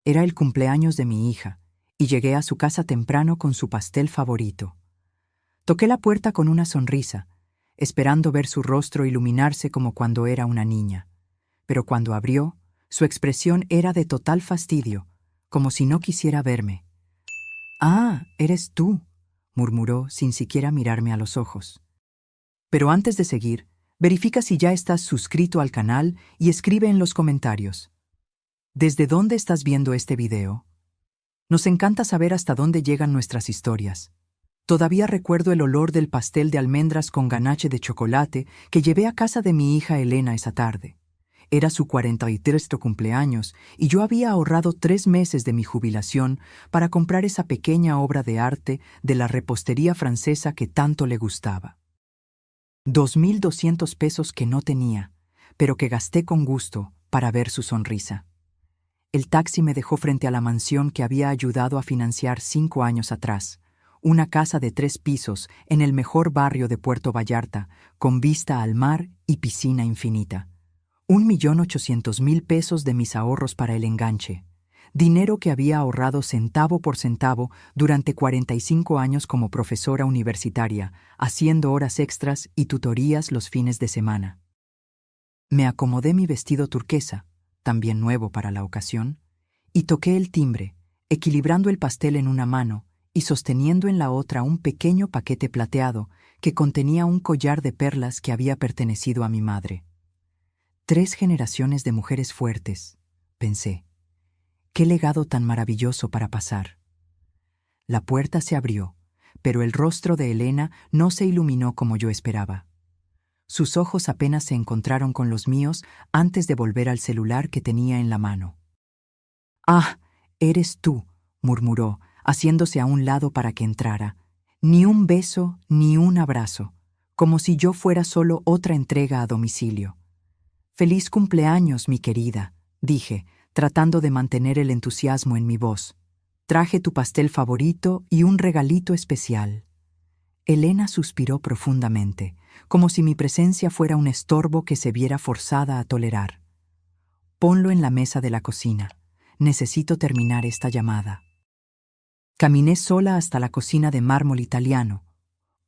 Era el cumpleaños de mi hija, y llegué a su casa temprano con su pastel favorito. Toqué la puerta con una sonrisa, esperando ver su rostro iluminarse como cuando era una niña. Pero cuando abrió, su expresión era de total fastidio, como si no quisiera verme. «Ah, eres tú», murmuró sin siquiera mirarme a los ojos. Pero antes de seguir, verifica si ya estás suscrito al canal y escribe en los comentarios. ¿Desde dónde estás viendo este video? Nos encanta saber hasta dónde llegan nuestras historias. Todavía recuerdo el olor del pastel de almendras con ganache de chocolate que llevé a casa de mi hija Elena esa tarde. Era su 43 cumpleaños y yo había ahorrado 3 meses de mi jubilación para comprar esa pequeña obra de arte de la repostería francesa que tanto le gustaba. 2.200 pesos que no tenía, pero que gasté con gusto para ver su sonrisa. El taxi me dejó frente a la mansión que había ayudado a financiar 5 años atrás, una casa de 3 pisos en el mejor barrio de Puerto Vallarta, con vista al mar y piscina infinita. 1.800.000 pesos de mis ahorros para el enganche, dinero que había ahorrado centavo por centavo durante 45 años como profesora universitaria, haciendo horas extras y tutorías los fines de semana. Me acomodé mi vestido turquesa, también nuevo para la ocasión, y toqué el timbre, equilibrando el pastel en una mano y sosteniendo en la otra un pequeño paquete plateado que contenía un collar de perlas que había pertenecido a mi madre. 3 generaciones de mujeres fuertes, pensé. Qué legado tan maravilloso para pasar. La puerta se abrió, pero el rostro de Elena no se iluminó como yo esperaba. Sus ojos apenas se encontraron con los míos antes de volver al celular que tenía en la mano. «Ah, eres tú», murmuró, haciéndose a un lado para que entrara. Ni un beso, ni un abrazo, como si yo fuera solo otra entrega a domicilio. «Feliz cumpleaños, mi querida», dije, tratando de mantener el entusiasmo en mi voz. «Traje tu pastel favorito y un regalito especial». Elena suspiró profundamente, como si mi presencia fuera un estorbo que se viera forzada a tolerar. «Ponlo en la mesa de la cocina. Necesito terminar esta llamada». Caminé sola hasta la cocina de mármol italiano,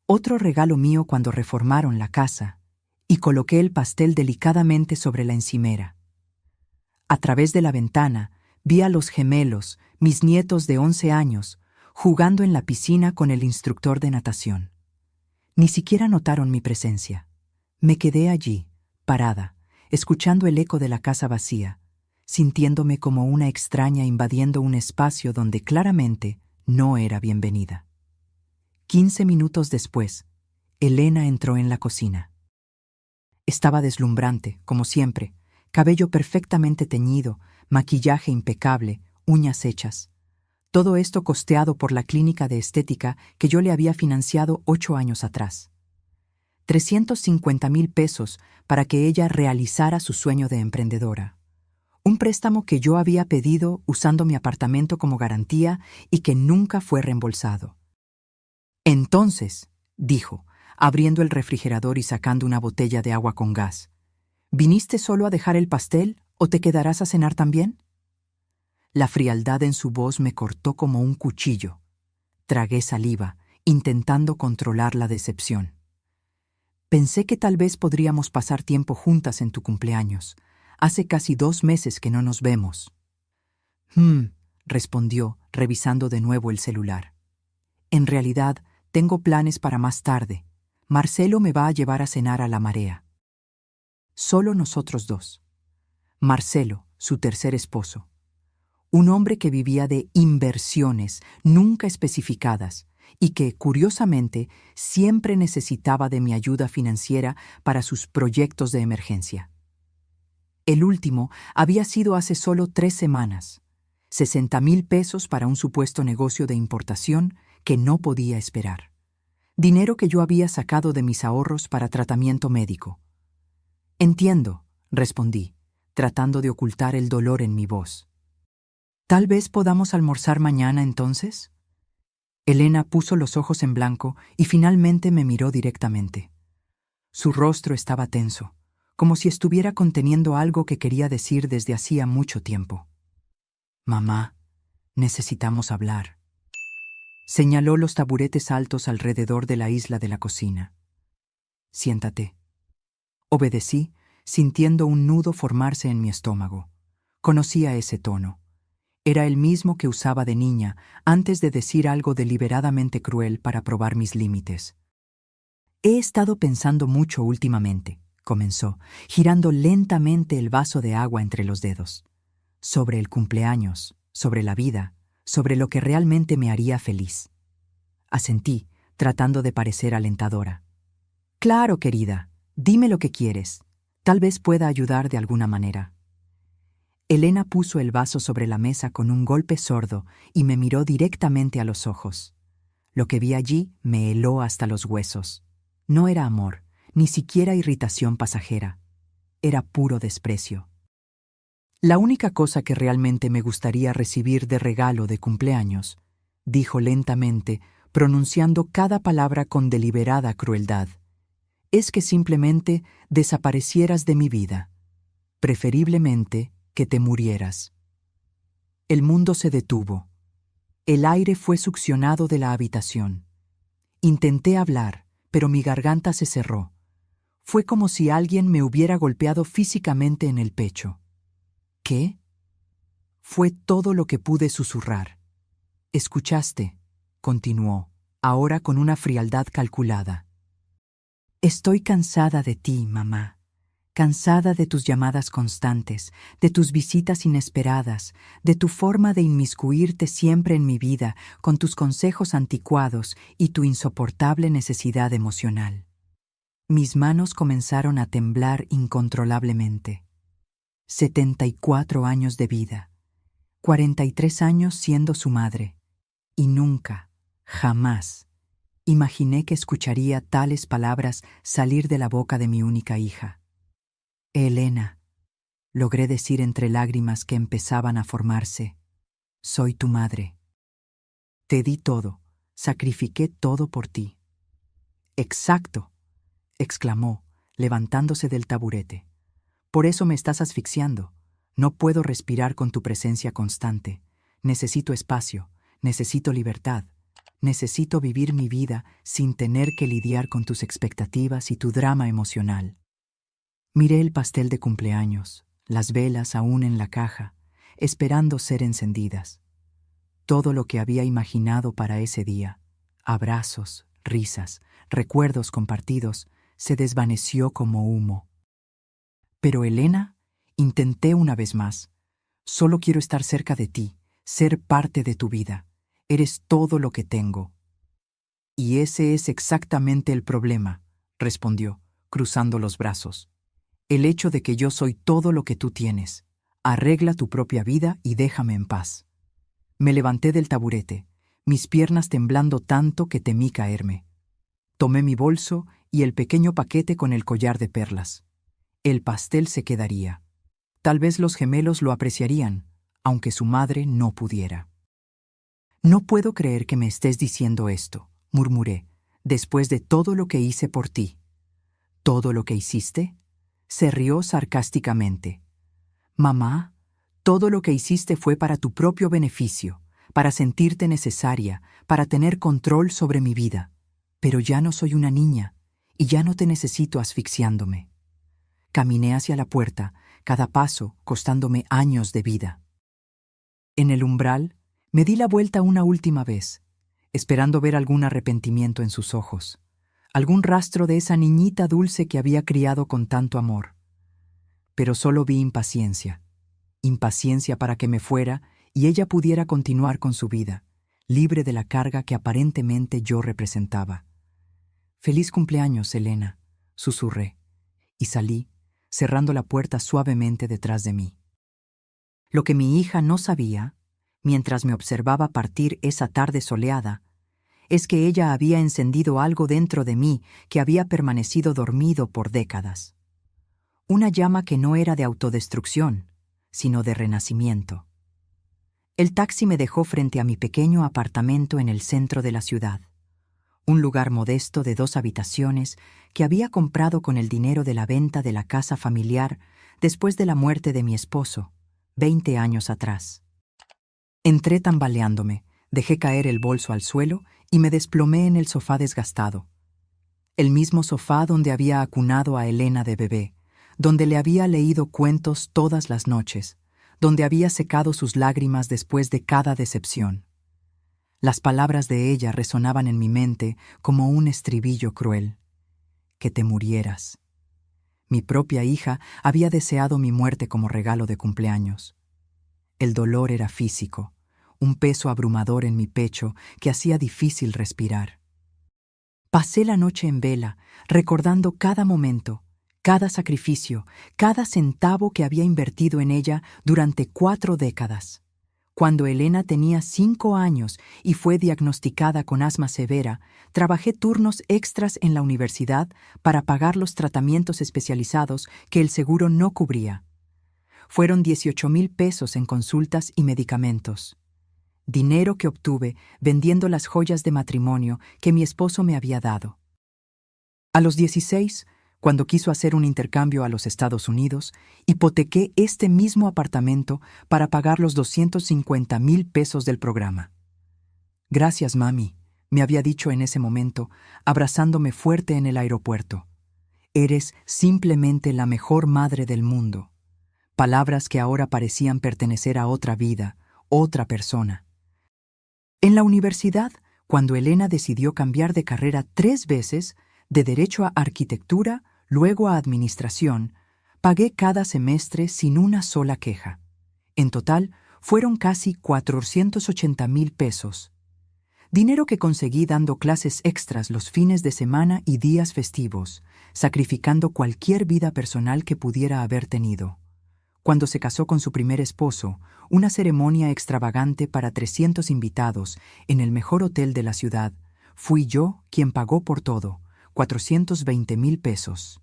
otro regalo mío cuando reformaron la casa, y coloqué el pastel delicadamente sobre la encimera. A través de la ventana vi a los gemelos, mis nietos de 11 años, jugando en la piscina con el instructor de natación. Ni siquiera notaron mi presencia. Me quedé allí, parada, escuchando el eco de la casa vacía, sintiéndome como una extraña invadiendo un espacio donde claramente no era bienvenida. 15 minutos después, Elena entró en la cocina. Estaba deslumbrante, como siempre, cabello perfectamente teñido, maquillaje impecable, uñas hechas. Todo esto costeado por la clínica de estética que yo le había financiado 8 años atrás. 350.000 pesos para que ella realizara su sueño de emprendedora. Un préstamo que yo había pedido usando mi apartamento como garantía y que nunca fue reembolsado. «Entonces», dijo, abriendo el refrigerador y sacando una botella de agua con gas, «¿viniste solo a dejar el pastel o te quedarás a cenar también?» La frialdad en su voz me cortó como un cuchillo. Tragué saliva, intentando controlar la decepción. «Pensé que tal vez podríamos pasar tiempo juntas en tu cumpleaños. Hace casi 2 meses que no nos vemos». Respondió, revisando de nuevo el celular. «En realidad, tengo planes para más tarde. Marcelo me va a llevar a cenar a La Marea». Solo nosotros dos. Marcelo, su tercer esposo. Un hombre que vivía de inversiones nunca especificadas y que, curiosamente, siempre necesitaba de mi ayuda financiera para sus proyectos de emergencia. El último había sido hace solo 3 semanas. 60.000 pesos para un supuesto negocio de importación que no podía esperar. Dinero que yo había sacado de mis ahorros para tratamiento médico. «Entiendo», respondí, tratando de ocultar el dolor en mi voz. «¿Tal vez podamos almorzar mañana entonces?» Elena puso los ojos en blanco y finalmente me miró directamente. Su rostro estaba tenso, como si estuviera conteniendo algo que quería decir desde hacía mucho tiempo. Mamá, necesitamos hablar. Señaló los taburetes altos alrededor de la isla de la cocina. Siéntate. Obedecí, sintiendo un nudo formarse en mi estómago. Conocía ese tono. Era el mismo que usaba de niña antes de decir algo deliberadamente cruel para probar mis límites. He estado pensando mucho últimamente, comenzó, girando lentamente el vaso de agua entre los dedos. Sobre el cumpleaños, sobre la vida, sobre lo que realmente me haría feliz. Asentí, tratando de parecer alentadora. Claro, querida, dime lo que quieres. Tal vez pueda ayudar de alguna manera. Elena puso el vaso sobre la mesa con un golpe sordo y me miró directamente a los ojos. Lo que vi allí me heló hasta los huesos. No era amor, ni siquiera irritación pasajera. Era puro desprecio. La única cosa que realmente me gustaría recibir de regalo de cumpleaños, dijo lentamente, pronunciando cada palabra con deliberada crueldad, es que simplemente desaparecieras de mi vida. Preferiblemente que te murieras. El mundo se detuvo. El aire fue succionado de la habitación. Intenté hablar, pero mi garganta se cerró. Fue como si alguien me hubiera golpeado físicamente en el pecho. ¿Qué? Fue todo lo que pude susurrar. «Escuchaste», continuó, ahora con una frialdad calculada. «Estoy cansada de ti, mamá. Cansada de tus llamadas constantes, de tus visitas inesperadas, de tu forma de inmiscuirte siempre en mi vida con tus consejos anticuados y tu insoportable necesidad emocional». Mis manos comenzaron a temblar incontrolablemente. 74 años de vida, 43 años siendo su madre, y nunca, jamás, imaginé que escucharía tales palabras salir de la boca de mi única hija. «Elena», logré decir entre lágrimas que empezaban a formarse, «soy tu madre. Te di todo, sacrifiqué todo por ti». «Exacto», exclamó, levantándose del taburete. «Por eso me estás asfixiando. No puedo respirar con tu presencia constante. Necesito espacio, necesito libertad. Necesito vivir mi vida sin tener que lidiar con tus expectativas y tu drama emocional». Miré el pastel de cumpleaños, las velas aún en la caja, esperando ser encendidas. Todo lo que había imaginado para ese día, abrazos, risas, recuerdos compartidos, se desvaneció como humo. «Pero Elena», intenté una vez más, «solo quiero estar cerca de ti, ser parte de tu vida. Eres todo lo que tengo». «Y ese es exactamente el problema», respondió, cruzando los brazos. «El hecho de que yo soy todo lo que tú tienes. Arregla tu propia vida y déjame en paz». Me levanté del taburete, mis piernas temblando tanto que temí caerme. Tomé mi bolso y el pequeño paquete con el collar de perlas. El pastel se quedaría. Tal vez los gemelos lo apreciarían, aunque su madre no pudiera. «No puedo creer que me estés diciendo esto», murmuré, «después de todo lo que hice por ti». «¿Todo lo que hiciste?», se rió sarcásticamente. «Mamá, todo lo que hiciste fue para tu propio beneficio, para sentirte necesaria, para tener control sobre mi vida. Pero ya no soy una niña, y ya no te necesito asfixiándome». Caminé hacia la puerta, cada paso costándome años de vida. En el umbral, me di la vuelta una última vez, esperando ver algún arrepentimiento en sus ojos, algún rastro de esa niñita dulce que había criado con tanto amor. Pero solo vi impaciencia. Impaciencia para que me fuera y ella pudiera continuar con su vida, libre de la carga que aparentemente yo representaba. «Feliz cumpleaños, Elena», susurré, y salí, cerrando la puerta suavemente detrás de mí. Lo que mi hija no sabía, mientras me observaba partir esa tarde soleada, es que ella había encendido algo dentro de mí que había permanecido dormido por décadas. Una llama que no era de autodestrucción, sino de renacimiento. El taxi me dejó frente a mi pequeño apartamento en el centro de la ciudad, un lugar modesto de 2 habitaciones que había comprado con el dinero de la venta de la casa familiar después de la muerte de mi esposo, 20 años atrás. Entré tambaleándome, dejé caer el bolso al suelo y me desplomé en el sofá desgastado. El mismo sofá donde había acunado a Elena de bebé, donde le había leído cuentos todas las noches, donde había secado sus lágrimas después de cada decepción. Las palabras de ella resonaban en mi mente como un estribillo cruel. Que te murieras. Mi propia hija había deseado mi muerte como regalo de cumpleaños. El dolor era físico, un peso abrumador en mi pecho que hacía difícil respirar. Pasé la noche en vela, recordando cada momento, cada sacrificio, cada centavo que había invertido en ella durante 4 décadas. Cuando Elena tenía 5 años y fue diagnosticada con asma severa, trabajé turnos extras en la universidad para pagar los tratamientos especializados que el seguro no cubría. Fueron 18,000 pesos en consultas y medicamentos. Dinero que obtuve vendiendo las joyas de matrimonio que mi esposo me había dado. A los 16, cuando quiso hacer un intercambio a los Estados Unidos, hipotequé este mismo apartamento para pagar los 250,000 pesos del programa. Gracias, mami, me había dicho en ese momento, abrazándome fuerte en el aeropuerto. Eres simplemente la mejor madre del mundo. Palabras que ahora parecían pertenecer a otra vida, otra persona. En la universidad, cuando Elena decidió cambiar de carrera 3 veces, de Derecho a Arquitectura, luego a Administración, pagué cada semestre sin una sola queja. En total, fueron casi 480,000 pesos. Dinero que conseguí dando clases extras los fines de semana y días festivos, sacrificando cualquier vida personal que pudiera haber tenido. Cuando se casó con su primer esposo, una ceremonia extravagante para 300 invitados en el mejor hotel de la ciudad, fui yo quien pagó por todo, 420,000 pesos.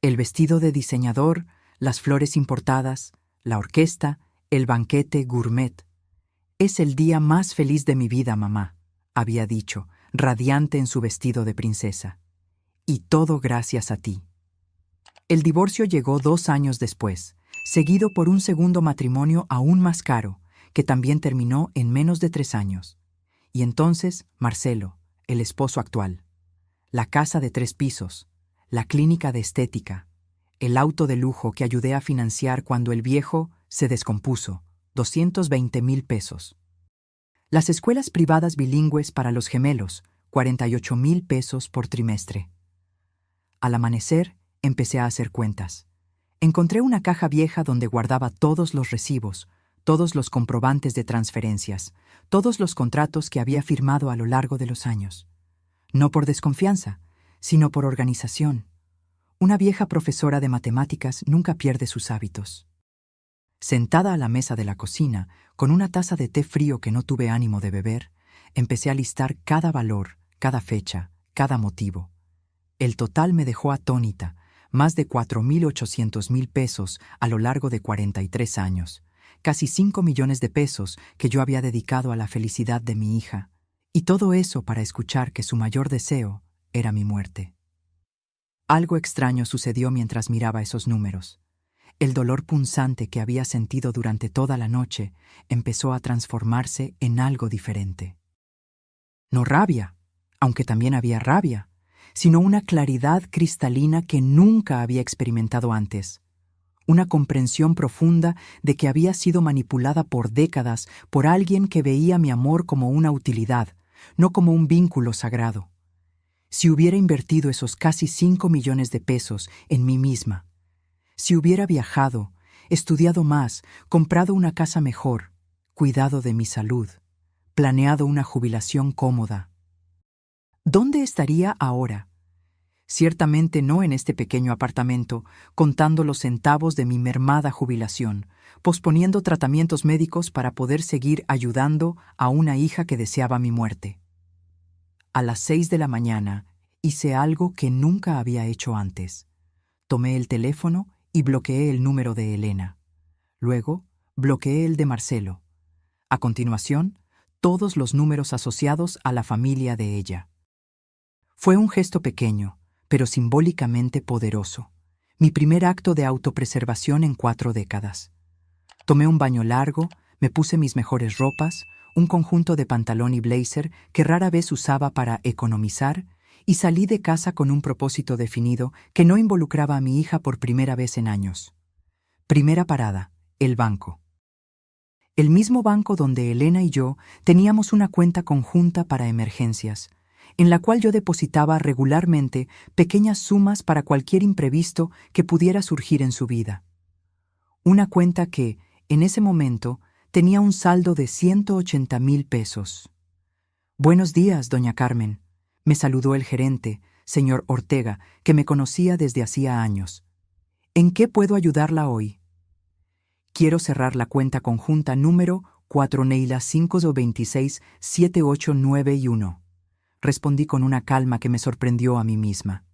El vestido de diseñador, las flores importadas, la orquesta, el banquete gourmet. Es el día más feliz de mi vida, mamá, había dicho, radiante en su vestido de princesa. Y todo gracias a ti. El divorcio llegó 2 años después, seguido por un segundo matrimonio aún más caro, que también terminó en menos de 3 años. Y entonces, Marcelo, el esposo actual. La casa de 3 pisos, la clínica de estética, el auto de lujo que ayudé a financiar cuando el viejo se descompuso, 220,000 pesos. Las escuelas privadas bilingües para los gemelos, 48,000 pesos por trimestre. Al amanecer, empecé a hacer cuentas. Encontré una caja vieja donde guardaba todos los recibos, todos los comprobantes de transferencias, todos los contratos que había firmado a lo largo de los años. No por desconfianza, sino por organización. Una vieja profesora de matemáticas nunca pierde sus hábitos. Sentada a la mesa de la cocina, con una taza de té frío que no tuve ánimo de beber, empecé a listar cada valor, cada fecha, cada motivo. El total me dejó atónita, más de 4,800,000 pesos a lo largo de 43 años, casi 5 millones de pesos que yo había dedicado a la felicidad de mi hija, y todo eso para escuchar que su mayor deseo era mi muerte. Algo extraño sucedió mientras miraba esos números. El dolor punzante que había sentido durante toda la noche empezó a transformarse en algo diferente. No rabia, aunque también había rabia, sino una claridad cristalina que nunca había experimentado antes. Una comprensión profunda de que había sido manipulada por décadas por alguien que veía mi amor como una utilidad, no como un vínculo sagrado. Si hubiera invertido esos casi 5 millones de pesos en mí misma, si hubiera viajado, estudiado más, comprado una casa mejor, cuidado de mi salud, planeado una jubilación cómoda, ¿dónde estaría ahora? Ciertamente no en este pequeño apartamento, contando los centavos de mi mermada jubilación, posponiendo tratamientos médicos para poder seguir ayudando a una hija que deseaba mi muerte. A las 6 de la mañana hice algo que nunca había hecho antes. Tomé el teléfono y bloqueé el número de Elena. Luego, bloqueé el de Marcelo. A continuación, todos los números asociados a la familia de ella. Fue un gesto pequeño, pero simbólicamente poderoso. Mi primer acto de autopreservación en 4 décadas. Tomé un baño largo, Me puse mis mejores ropas, un conjunto de pantalón y blazer que rara vez usaba para economizar, y salí de casa con un propósito definido que no involucraba a mi hija por primera vez en años. Primera parada, el banco. El mismo banco donde Elena y yo teníamos una cuenta conjunta para emergencias, en la cual yo depositaba regularmente pequeñas sumas para cualquier imprevisto que pudiera surgir en su vida. Una cuenta que, en ese momento, tenía un saldo de 180,000 pesos. «Buenos días, doña Carmen», me saludó el gerente, señor Ortega, que me conocía desde hacía años. «¿En qué puedo ayudarla hoy?» «Quiero cerrar la cuenta conjunta número 4 Neila 526 7891», respondí con una calma que me sorprendió a mí misma.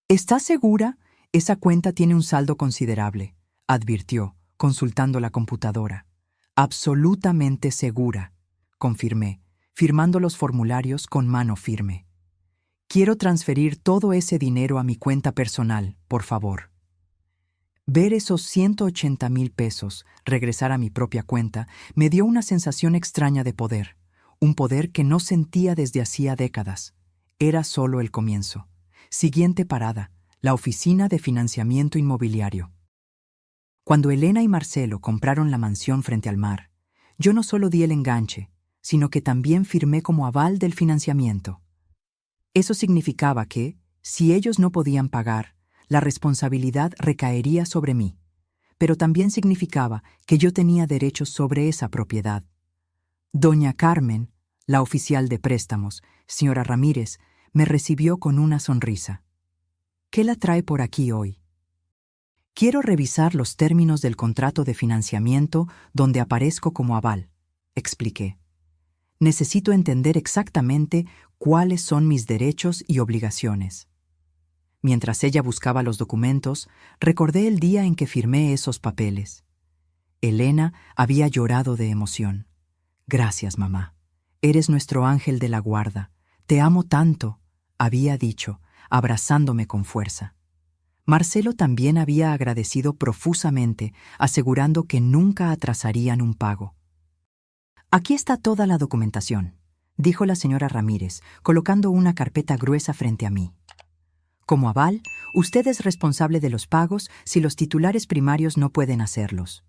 «¿Estás segura? Esa cuenta tiene un saldo considerable», advirtió, consultando la computadora. «Absolutamente segura», confirmé, firmando los formularios con mano firme. «Quiero transferir todo ese dinero a mi cuenta personal, por favor». Ver esos 180,000 pesos regresar a mi propia cuenta me dio una sensación extraña de poder, un poder que no sentía desde hacía décadas. Era solo el comienzo. Siguiente parada, la oficina de financiamiento inmobiliario. Cuando Elena y Marcelo compraron la mansión frente al mar, yo no solo di el enganche, sino que también firmé como aval del financiamiento. Eso significaba que, si ellos no podían pagar, la responsabilidad recaería sobre mí, pero también significaba que yo tenía derechos sobre esa propiedad. Doña Carmen, la oficial de préstamos, señora Ramírez, me recibió con una sonrisa. «¿Qué la trae por aquí hoy?» «Quiero revisar los términos del contrato de financiamiento donde aparezco como aval», expliqué. «Necesito entender exactamente cuáles son mis derechos y obligaciones». Mientras ella buscaba los documentos, recordé el día en que firmé esos papeles. Elena había llorado de emoción. «Gracias, mamá. Eres nuestro ángel de la guarda. Te amo tanto», había dicho, abrazándome con fuerza. Marcelo también había agradecido profusamente, asegurando que nunca atrasarían un pago. «Aquí está toda la documentación», dijo la señora Ramírez, colocando una carpeta gruesa frente a mí. «Como aval, usted es responsable de los pagos si los titulares primarios no pueden hacerlos.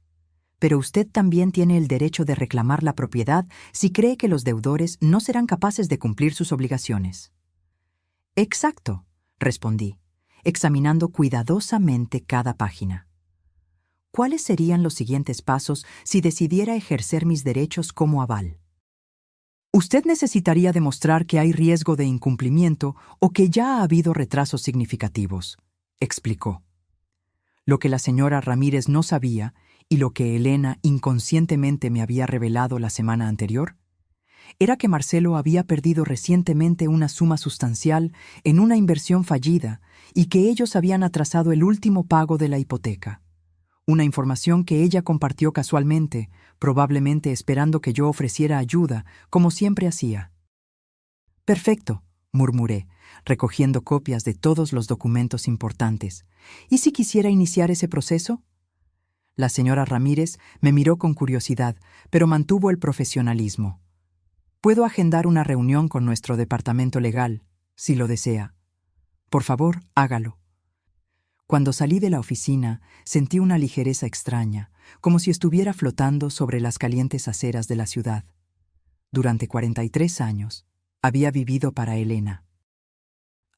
Pero usted también tiene el derecho de reclamar la propiedad si cree que los deudores no serán capaces de cumplir sus obligaciones». «Exacto», respondí, examinando cuidadosamente cada página. «¿Cuáles serían los siguientes pasos si decidiera ejercer mis derechos como aval?» «Usted necesitaría demostrar que hay riesgo de incumplimiento o que ya ha habido retrasos significativos», explicó. Lo que la señora Ramírez no sabía, y lo que Elena inconscientemente me había revelado la semana anterior, era que Marcelo había perdido recientemente una suma sustancial en una inversión fallida y que ellos habían atrasado el último pago de la hipoteca. Una información que ella compartió casualmente, probablemente esperando que yo ofreciera ayuda, como siempre hacía. «Perfecto», murmuré, recogiendo copias de todos los documentos importantes. «¿Y si quisiera iniciar ese proceso?» La señora Ramírez me miró con curiosidad, pero mantuvo el profesionalismo. «Puedo agendar una reunión con nuestro departamento legal, si lo desea. Por favor, hágalo». Cuando salí de la oficina, sentí una ligereza extraña, como si estuviera flotando sobre las calientes aceras de la ciudad. Durante 43 años, había vivido para Elena.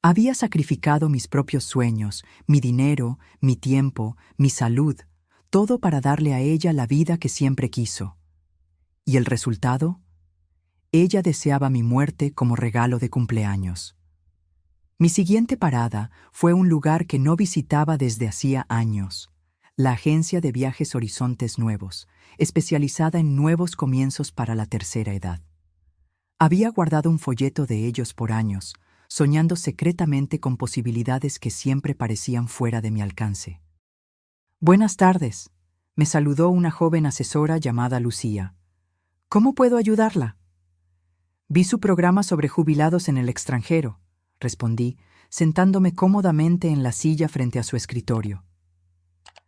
Había sacrificado mis propios sueños, mi dinero, mi tiempo, mi salud, todo para darle a ella la vida que siempre quiso. ¿Y el resultado? Ella deseaba mi muerte como regalo de cumpleaños. Mi siguiente parada fue un lugar que no visitaba desde hacía años, la agencia de viajes Horizontes Nuevos, especializada en nuevos comienzos para la tercera edad. Había guardado un folleto de ellos por años, soñando secretamente con posibilidades que siempre parecían fuera de mi alcance. «Buenas tardes», me saludó una joven asesora llamada Lucía. «¿Cómo puedo ayudarla?» «Vi su programa sobre jubilados en el extranjero», respondí, sentándome cómodamente en la silla frente a su escritorio.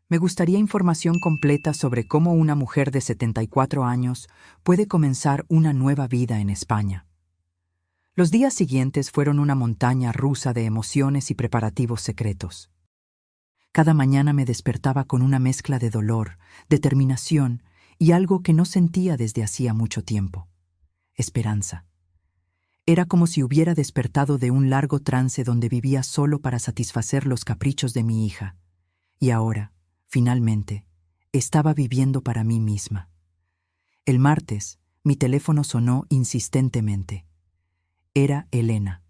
Me gustaría información completa sobre cómo una mujer de 74 años puede comenzar una nueva vida en España. Los días siguientes fueron una montaña rusa de emociones y preparativos secretos. Cada mañana me despertaba con una mezcla de dolor, determinación y algo que no sentía desde hacía mucho tiempo: esperanza. Era como si hubiera despertado de un largo trance donde vivía solo para satisfacer los caprichos de mi hija. Y ahora, finalmente, estaba viviendo para mí misma. El martes, mi teléfono sonó insistentemente. Era Elena.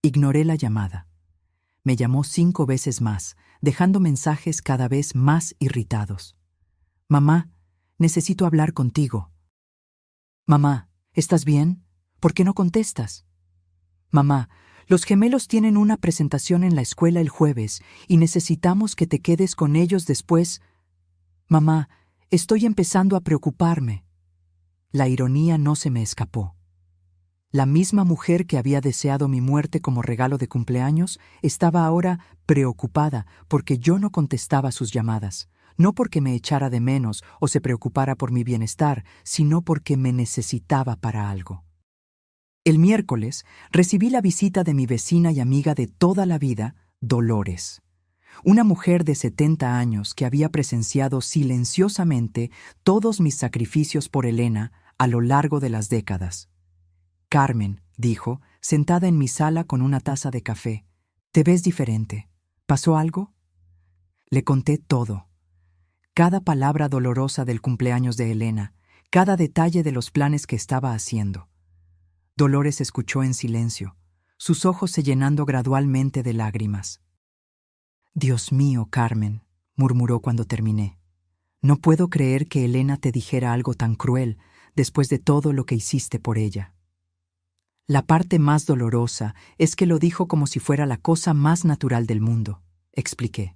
Ignoré la llamada. Me llamó 5 veces más, dejando mensajes cada vez más irritados. «Mamá, necesito hablar contigo». «Mamá, ¿estás bien? ¿Por qué no contestas?» «Mamá, los gemelos tienen una presentación en la escuela el jueves y necesitamos que te quedes con ellos después». «Mamá, estoy empezando a preocuparme». La ironía no se me escapó. La misma mujer que había deseado mi muerte como regalo de cumpleaños estaba ahora preocupada porque yo no contestaba sus llamadas, no porque me echara de menos o se preocupara por mi bienestar, sino porque me necesitaba para algo. El miércoles recibí la visita de mi vecina y amiga de toda la vida, Dolores, una mujer de 70 años que había presenciado silenciosamente todos mis sacrificios por Elena a lo largo de las décadas. «Carmen», dijo, sentada en mi sala con una taza de café, «te ves diferente. ¿Pasó algo?» Le conté todo. Cada palabra dolorosa del cumpleaños de Elena, cada detalle de los planes que estaba haciendo. Dolores escuchó en silencio, sus ojos se llenando gradualmente de lágrimas. «Dios mío, Carmen», murmuró cuando terminé. «No puedo creer que Elena te dijera algo tan cruel después de todo lo que hiciste por ella». «La parte más dolorosa es que lo dijo como si fuera la cosa más natural del mundo», expliqué.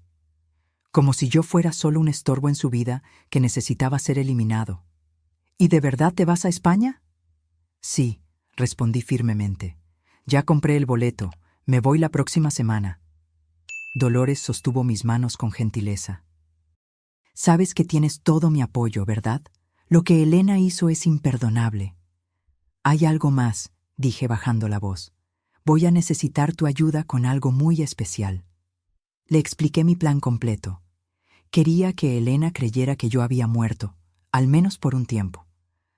«Como si yo fuera solo un estorbo en su vida que necesitaba ser eliminado». «¿Y de verdad te vas a España?» «Sí», respondí firmemente. «Ya compré el boleto. Me voy la próxima semana». Dolores sostuvo mis manos con gentileza. «Sabes que tienes todo mi apoyo, ¿verdad? Lo que Elena hizo es imperdonable». «Hay algo más», dije bajando la voz. «Voy a necesitar tu ayuda con algo muy especial». Le expliqué mi plan completo. Quería que Elena creyera que yo había muerto, al menos por un tiempo.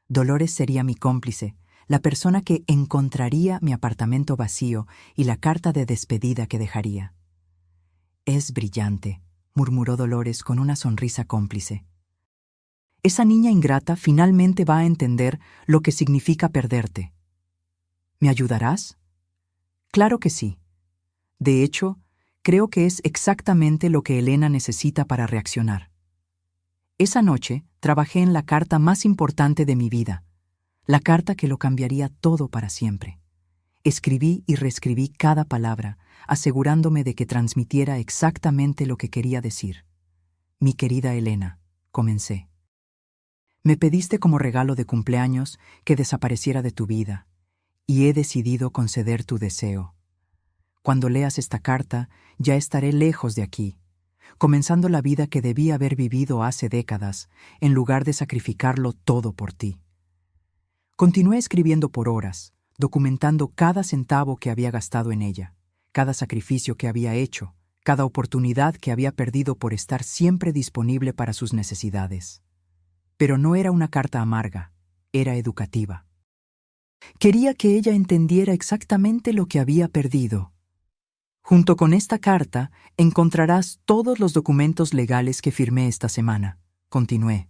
Dolores sería mi cómplice, la persona que encontraría mi apartamento vacío y la carta de despedida que dejaría. «Es brillante», murmuró Dolores con una sonrisa cómplice. «Esa niña ingrata finalmente va a entender lo que significa perderte». «¿Me ayudarás?» «Claro que sí. De hecho, creo que es exactamente lo que Elena necesita para reaccionar». Esa noche trabajé en la carta más importante de mi vida, la carta que lo cambiaría todo para siempre. Escribí y reescribí cada palabra, asegurándome de que transmitiera exactamente lo que quería decir. «Mi querida Elena», comencé. «Me pediste como regalo de cumpleaños que desapareciera de tu vida, y he decidido conceder tu deseo. Cuando leas esta carta, ya estaré lejos de aquí, comenzando la vida que debí haber vivido hace décadas, en lugar de sacrificarlo todo por ti». Continué escribiendo por horas, documentando cada centavo que había gastado en ella, cada sacrificio que había hecho, cada oportunidad que había perdido por estar siempre disponible para sus necesidades. Pero no era una carta amarga, era educativa. Quería que ella entendiera exactamente lo que había perdido. «Junto con esta carta encontrarás todos los documentos legales que firmé esta semana», continué.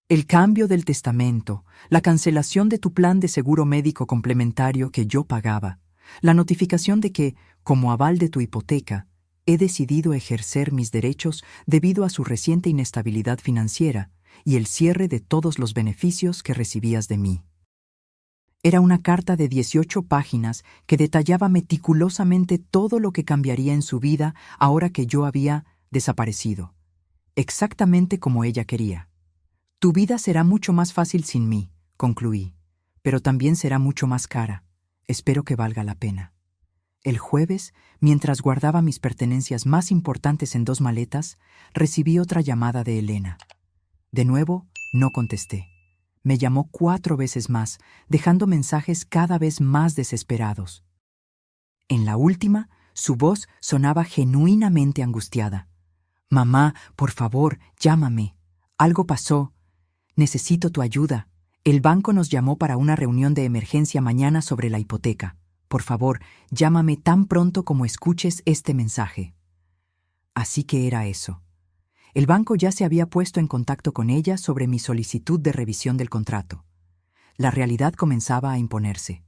«El cambio del testamento, la cancelación de tu plan de seguro médico complementario que yo pagaba, la notificación de que, como aval de tu hipoteca, he decidido ejercer mis derechos debido a su reciente inestabilidad financiera y el cierre de todos los beneficios que recibías de mí». Era una carta de 18 páginas que detallaba meticulosamente todo lo que cambiaría en su vida ahora que yo había desaparecido, exactamente como ella quería. «Tu vida será mucho más fácil sin mí», concluí, «pero también será mucho más cara. Espero que valga la pena». El jueves, mientras guardaba mis pertenencias más importantes en 2 maletas, recibí otra llamada de Elena. De nuevo, no contesté. Me llamó 4 veces más, dejando mensajes cada vez más desesperados. En la última, su voz sonaba genuinamente angustiada. «Mamá, por favor, llámame. Algo pasó. Necesito tu ayuda. El banco nos llamó para una reunión de emergencia mañana sobre la hipoteca. Por favor, llámame tan pronto como escuches este mensaje». Así que era eso. El banco ya se había puesto en contacto con ella sobre mi solicitud de revisión del contrato. La realidad comenzaba a imponerse.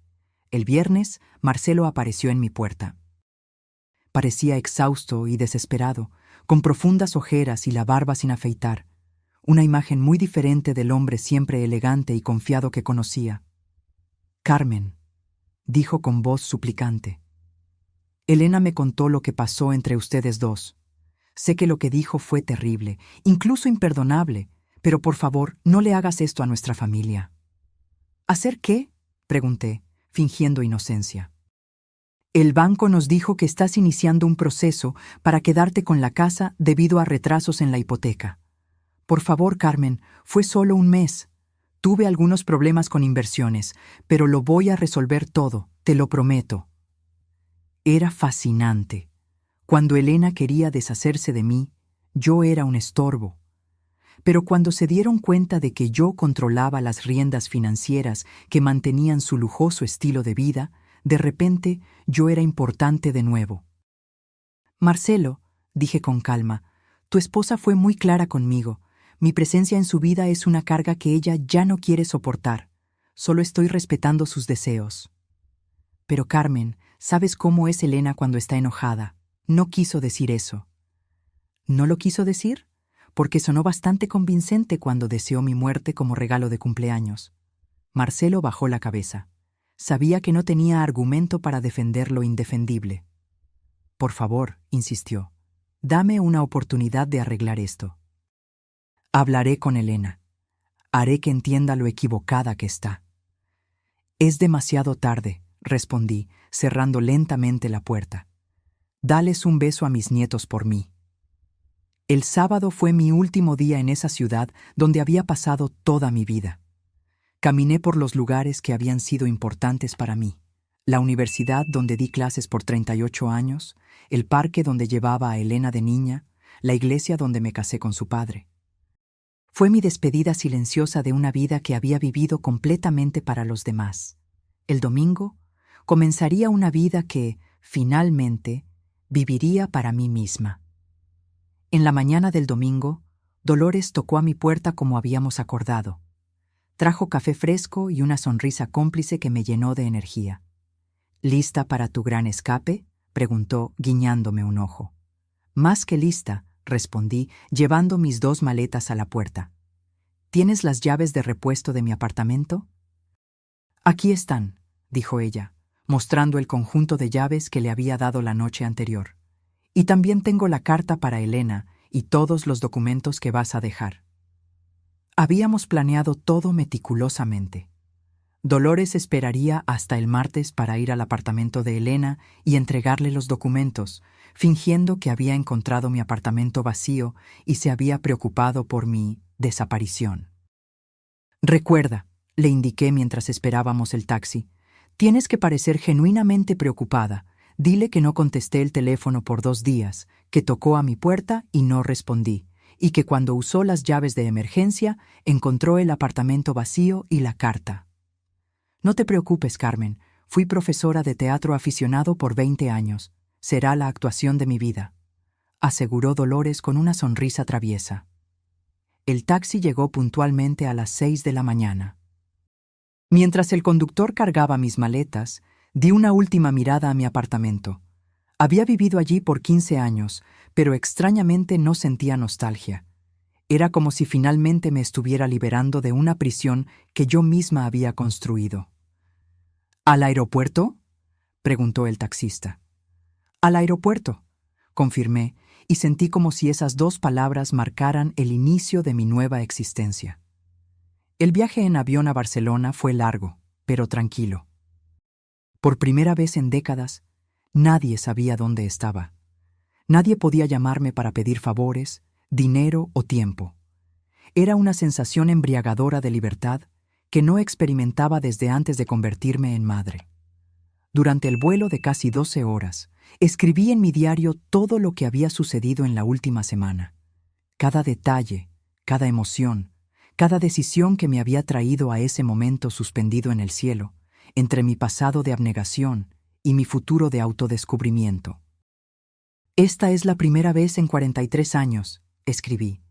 El viernes, Marcelo apareció en mi puerta. Parecía exhausto y desesperado, con profundas ojeras y la barba sin afeitar, una imagen muy diferente del hombre siempre elegante y confiado que conocía. «Carmen», dijo con voz suplicante. «Elena me contó lo que pasó entre ustedes dos. Sé que lo que dijo fue terrible, incluso imperdonable, pero por favor, no le hagas esto a nuestra familia». «¿Hacer qué?», pregunté, fingiendo inocencia. «El banco nos dijo que estás iniciando un proceso para quedarte con la casa debido a retrasos en la hipoteca. Por favor, Carmen, fue solo un mes. Tuve algunos problemas con inversiones, pero lo voy a resolver todo, te lo prometo». Era fascinante. Cuando Elena quería deshacerse de mí, yo era un estorbo. Pero cuando se dieron cuenta de que yo controlaba las riendas financieras que mantenían su lujoso estilo de vida, de repente yo era importante de nuevo. «Marcelo», dije con calma, «tu esposa fue muy clara conmigo. Mi presencia en su vida es una carga que ella ya no quiere soportar. Solo estoy respetando sus deseos». «Pero Carmen, ¿sabes cómo es Elena cuando está enojada? No quiso decir eso». «¿No lo quiso decir?», porque sonó bastante convincente cuando deseó mi muerte como regalo de cumpleaños. Marcelo bajó la cabeza. Sabía que no tenía argumento para defender lo indefendible. «Por favor», insistió, «dame una oportunidad de arreglar esto. Hablaré con Elena. Haré que entienda lo equivocada que está». «Es demasiado tarde», respondí, cerrando lentamente la puerta. «Dales un beso a mis nietos por mí». El sábado fue mi último día en esa ciudad donde había pasado toda mi vida. Caminé por los lugares que habían sido importantes para mí. La universidad donde di clases por 38 años, el parque donde llevaba a Elena de niña, la iglesia donde me casé con su padre. Fue mi despedida silenciosa de una vida que había vivido completamente para los demás. El domingo comenzaría una vida que, finalmente, viviría para mí misma. En la mañana del domingo, Dolores tocó a mi puerta como habíamos acordado. Trajo café fresco y una sonrisa cómplice que me llenó de energía. «¿Lista para tu gran escape?», preguntó, guiñándome un ojo. «Más que lista», respondí, llevando mis 2 maletas a la puerta. «¿Tienes las llaves de repuesto de mi apartamento?». «Aquí están», dijo ella, mostrando el conjunto de llaves que le había dado la noche anterior. «Y también tengo la carta para Elena y todos los documentos que vas a dejar». Habíamos planeado todo meticulosamente. Dolores esperaría hasta el martes para ir al apartamento de Elena y entregarle los documentos, fingiendo que había encontrado mi apartamento vacío y se había preocupado por mi desaparición. «Recuerda», le indiqué mientras esperábamos el taxi, «tienes que parecer genuinamente preocupada. Dile que no contesté el teléfono por 2 días, que tocó a mi puerta y no respondí, y que cuando usó las llaves de emergencia encontró el apartamento vacío y la carta». «No te preocupes, Carmen. Fui profesora de teatro aficionado por 20 años. Será la actuación de mi vida», aseguró Dolores con una sonrisa traviesa. El taxi llegó puntualmente a las 6 de la mañana. Mientras el conductor cargaba mis maletas, di una última mirada a mi apartamento. Había vivido allí por 15 años, pero extrañamente no sentía nostalgia. Era como si finalmente me estuviera liberando de una prisión que yo misma había construido. «¿Al aeropuerto?», preguntó el taxista. «Al aeropuerto», confirmé, y sentí como si esas 2 palabras marcaran el inicio de mi nueva existencia. El viaje en avión a Barcelona fue largo, pero tranquilo. Por primera vez en décadas, Nadie sabía dónde estaba. Nadie podía llamarme para pedir favores, dinero o tiempo. Era una sensación embriagadora de libertad que no experimentaba desde antes de convertirme en madre. Durante el vuelo de casi 12 horas, escribí en mi diario todo lo que había sucedido en la última semana. Cada detalle, cada emoción, cada decisión que me había traído a ese momento suspendido en el cielo, entre mi pasado de abnegación y mi futuro de autodescubrimiento. Esta es la primera vez en 43 años, escribí,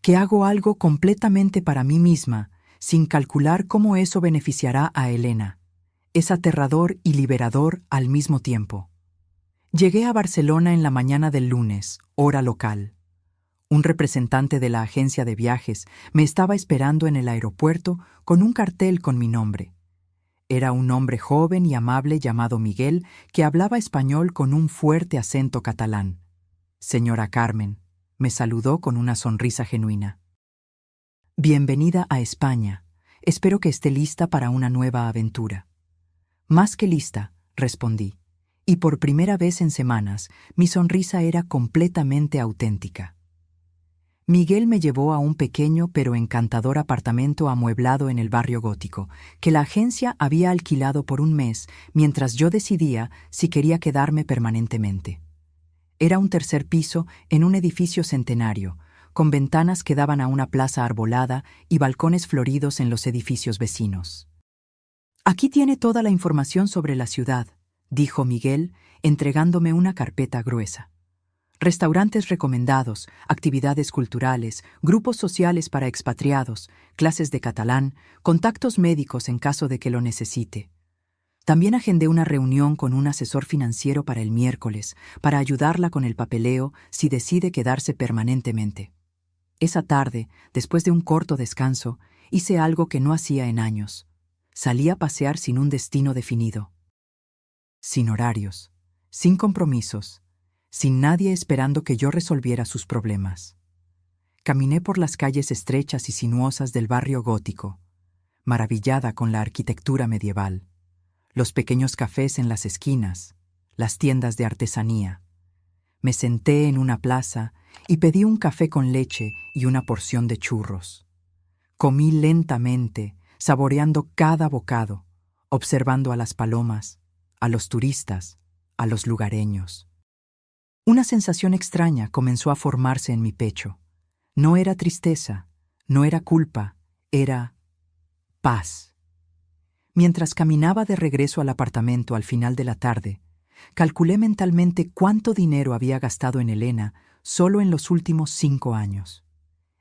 que hago algo completamente para mí misma, sin calcular cómo eso beneficiará a Elena. Es aterrador y liberador al mismo tiempo. Llegué a Barcelona en la mañana del lunes, hora local. Un representante de la agencia de viajes me estaba esperando en el aeropuerto con un cartel con mi nombre. Era un hombre joven y amable llamado Miguel que hablaba español con un fuerte acento catalán. Señora Carmen, me saludó con una sonrisa genuina. Bienvenida a España. Espero que esté lista para una nueva aventura. Más que lista, respondí, y por primera vez en semanas mi sonrisa era completamente auténtica. Miguel me llevó a un pequeño pero encantador apartamento amueblado en el barrio gótico, que la agencia había alquilado por un mes mientras yo decidía si quería quedarme permanentemente. Era un tercer piso en un edificio centenario, con ventanas que daban a una plaza arbolada y balcones floridos en los edificios vecinos. Aquí tiene toda la información sobre la ciudad, dijo Miguel, entregándome una carpeta gruesa. Restaurantes recomendados, actividades culturales, grupos sociales para expatriados, clases de catalán, contactos médicos en caso de que lo necesite. También agendé una reunión con un asesor financiero para el miércoles, para ayudarla con el papeleo si decide quedarse permanentemente. Esa tarde, después de un corto descanso, hice algo que no hacía en años. Salí a pasear sin un destino definido. Sin horarios, sin compromisos, sin nadie esperando que yo resolviera sus problemas. Caminé por las calles estrechas y sinuosas del barrio gótico, maravillada con la arquitectura medieval, los pequeños cafés en las esquinas, las tiendas de artesanía. Me senté en una plaza y pedí un café con leche y una porción de churros. Comí lentamente, saboreando cada bocado, observando a las palomas, a los turistas, a los lugareños. Una sensación extraña comenzó a formarse en mi pecho. No era tristeza, no era culpa, era paz. Mientras caminaba de regreso al apartamento al final de la tarde, calculé mentalmente cuánto dinero había gastado en Elena solo en los últimos 5 años.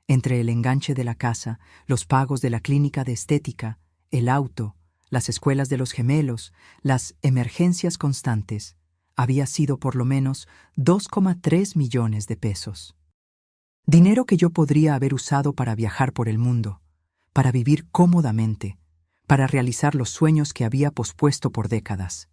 Entre el enganche de la casa, los pagos de la clínica de estética, el auto, las escuelas de los gemelos, las emergencias constantes, había sido por lo menos 2,3 millones de pesos. Dinero que yo podría haber usado para viajar por el mundo, para vivir cómodamente, para realizar los sueños que había pospuesto por décadas.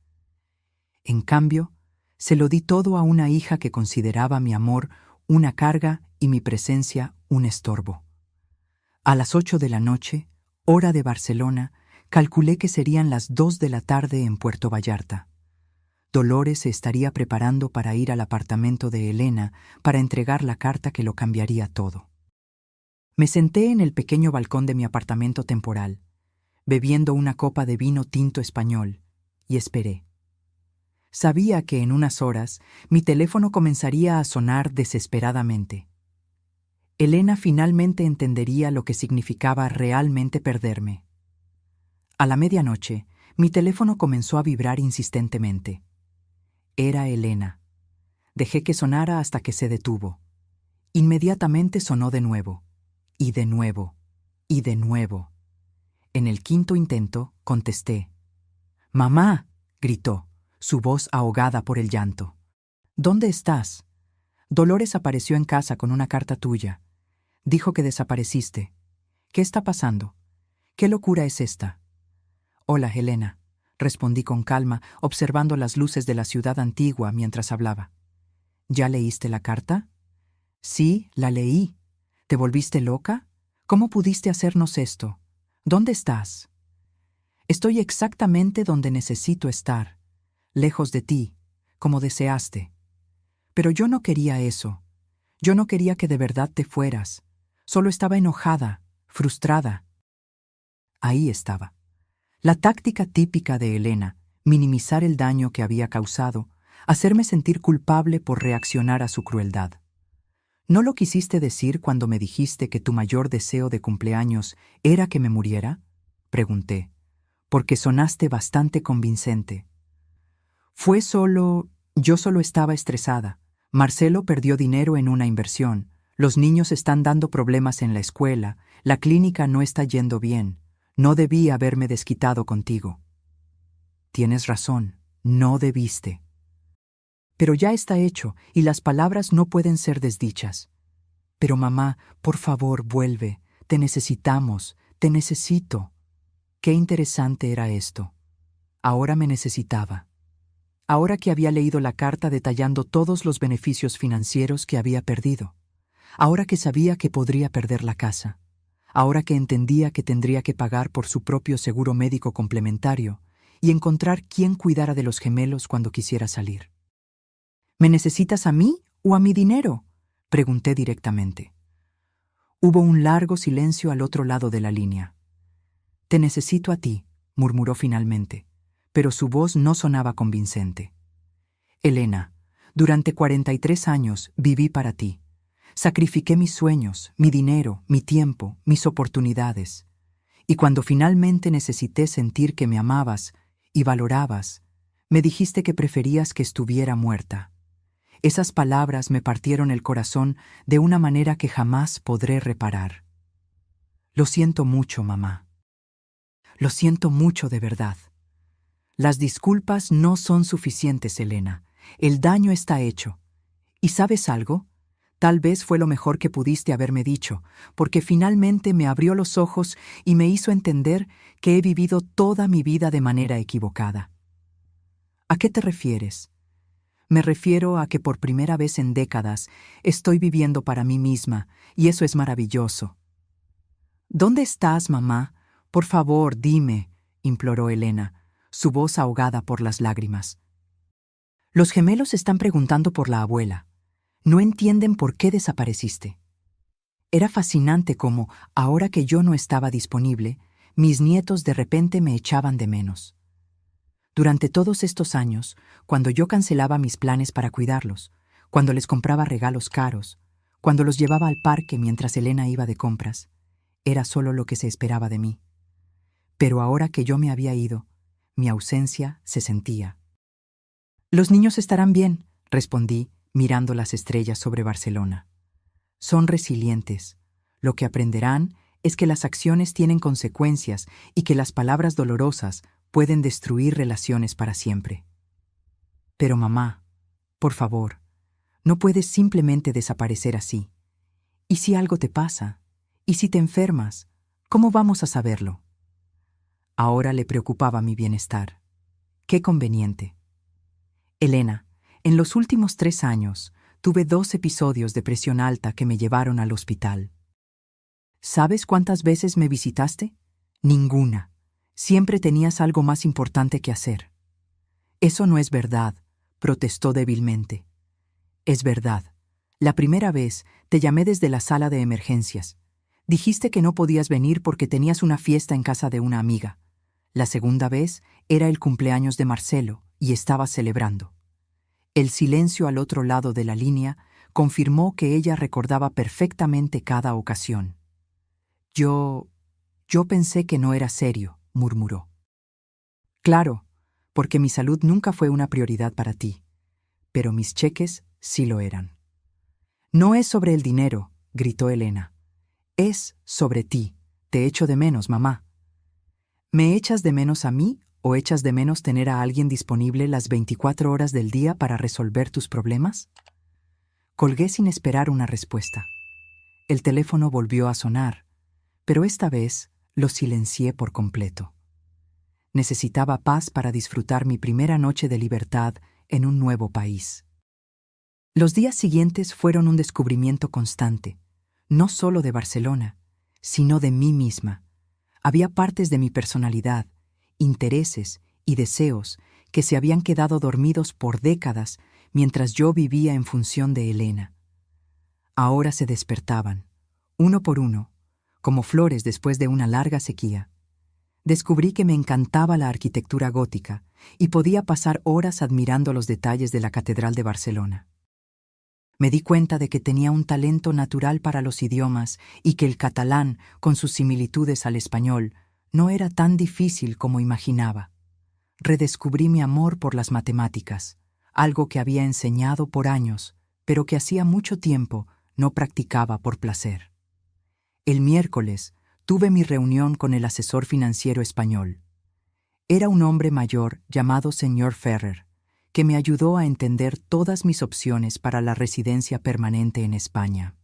En cambio, se lo di todo a una hija que consideraba mi amor una carga y mi presencia un estorbo. A las 8 de la noche, hora de Barcelona, calculé que serían las 2 de la tarde en Puerto Vallarta. Dolores se estaría preparando para ir al apartamento de Elena para entregar la carta que lo cambiaría todo. Me senté en el pequeño balcón de mi apartamento temporal, bebiendo una copa de vino tinto español, y esperé. Sabía que en unas horas mi teléfono comenzaría a sonar desesperadamente. Elena finalmente entendería lo que significaba realmente perderme. A la medianoche, mi teléfono comenzó a vibrar insistentemente. Era Elena. Dejé que sonara hasta que se detuvo. Inmediatamente sonó de nuevo, y de nuevo, y de nuevo. En el quinto intento, contesté. «¡Mamá!», gritó, su voz ahogada por el llanto. «¿Dónde estás? Dolores apareció en casa con una carta tuya. Dijo que desapareciste. ¿Qué está pasando? ¿Qué locura es esta?» «Hola, Elena», respondí con calma, observando las luces de la ciudad antigua mientras hablaba. «¿Ya leíste la carta?» «Sí, la leí. ¿Te volviste loca? ¿Cómo pudiste hacernos esto? ¿Dónde estás?» «Estoy exactamente donde necesito estar, lejos de ti, como deseaste. Pero yo no quería eso. Yo no quería que de verdad te fueras. Solo estaba enojada, frustrada. Ahí estaba. La táctica típica de Elena, minimizar el daño que había causado, hacerme sentir culpable por reaccionar a su crueldad. ¿No lo quisiste decir cuando me dijiste que tu mayor deseo de cumpleaños era que me muriera? Pregunté, porque sonaste bastante convincente. Yo solo estaba estresada. Marcelo perdió dinero en una inversión. Los niños están dando problemas en la escuela. La clínica no está yendo bien. No debí haberme desquitado contigo. Tienes razón, no debiste. Pero ya está hecho y las palabras no pueden ser desdichas. Pero mamá, por favor, vuelve. Te necesitamos, te necesito. Qué interesante era esto. Ahora me necesitaba. Ahora que había leído la carta detallando todos los beneficios financieros que había perdido. Ahora que sabía que podría perder la casa. Ahora que entendía que tendría que pagar por su propio seguro médico complementario y encontrar quién cuidara de los gemelos cuando quisiera salir. ¿Me necesitas a mí o a mi dinero?, pregunté directamente. Hubo un largo silencio al otro lado de la línea. Te necesito a ti, murmuró finalmente, pero su voz no sonaba convincente. Elena, durante 43 años viví para ti. Sacrifiqué mis sueños, mi dinero, mi tiempo, mis oportunidades. Y cuando finalmente necesité sentir que me amabas y valorabas, me dijiste que preferías que estuviera muerta. Esas palabras me partieron el corazón de una manera que jamás podré reparar. Lo siento mucho, mamá. Lo siento mucho de verdad. Las disculpas no son suficientes, Elena. El daño está hecho. ¿Y sabes algo? Tal vez fue lo mejor que pudiste haberme dicho, porque finalmente me abrió los ojos y me hizo entender que he vivido toda mi vida de manera equivocada. ¿A qué te refieres? Me refiero a que por primera vez en décadas estoy viviendo para mí misma, y eso es maravilloso. ¿Dónde estás, mamá? Por favor, dime, imploró Elena, su voz ahogada por las lágrimas. Los gemelos están preguntando por la abuela. No entienden por qué desapareciste. Era fascinante cómo, ahora que yo no estaba disponible, mis nietos de repente me echaban de menos. Durante todos estos años, cuando yo cancelaba mis planes para cuidarlos, cuando les compraba regalos caros, cuando los llevaba al parque mientras Elena iba de compras, era solo lo que se esperaba de mí. Pero ahora que yo me había ido, mi ausencia se sentía. Los niños estarán bien, respondí, mirando las estrellas sobre Barcelona. Son resilientes. Lo que aprenderán es que las acciones tienen consecuencias y que las palabras dolorosas pueden destruir relaciones para siempre. Pero mamá, por favor, no puedes simplemente desaparecer así. ¿Y si algo te pasa? ¿Y si te enfermas? ¿Cómo vamos a saberlo? Ahora le preocupaba mi bienestar. Qué conveniente. Elena, en los últimos 3 años, tuve 2 episodios de presión alta que me llevaron al hospital. ¿Sabes cuántas veces me visitaste? Ninguna. Siempre tenías algo más importante que hacer. Eso no es verdad, protestó débilmente. Es verdad. La primera vez te llamé desde la sala de emergencias. Dijiste que no podías venir porque tenías una fiesta en casa de una amiga. La segunda vez era el cumpleaños de Marcelo y estabas celebrando. El silencio al otro lado de la línea confirmó que ella recordaba perfectamente cada ocasión. Yo pensé que no era serio, murmuró. Claro, porque mi salud nunca fue una prioridad para ti, pero mis cheques sí lo eran. No es sobre el dinero, gritó Elena. Es sobre ti. Te echo de menos, mamá. ¿Me echas de menos a mí o echas de menos tener a alguien disponible las 24 horas del día para resolver tus problemas? Colgué sin esperar una respuesta. El teléfono volvió a sonar, pero esta vez lo silencié por completo. Necesitaba paz para disfrutar mi primera noche de libertad en un nuevo país. Los días siguientes fueron un descubrimiento constante, no solo de Barcelona, sino de mí misma. Había partes de mi personalidad, intereses y deseos que se habían quedado dormidos por décadas mientras yo vivía en función de Elena. Ahora se despertaban, uno por uno, como flores después de una larga sequía. Descubrí que me encantaba la arquitectura gótica y podía pasar horas admirando los detalles de la Catedral de Barcelona. Me di cuenta de que tenía un talento natural para los idiomas y que el catalán, con sus similitudes al español, no era tan difícil como imaginaba. Redescubrí mi amor por las matemáticas, algo que había enseñado por años, pero que hacía mucho tiempo no practicaba por placer. El miércoles tuve mi reunión con el asesor financiero español. Era un hombre mayor llamado señor Ferrer, que me ayudó a entender todas mis opciones para la residencia permanente en España.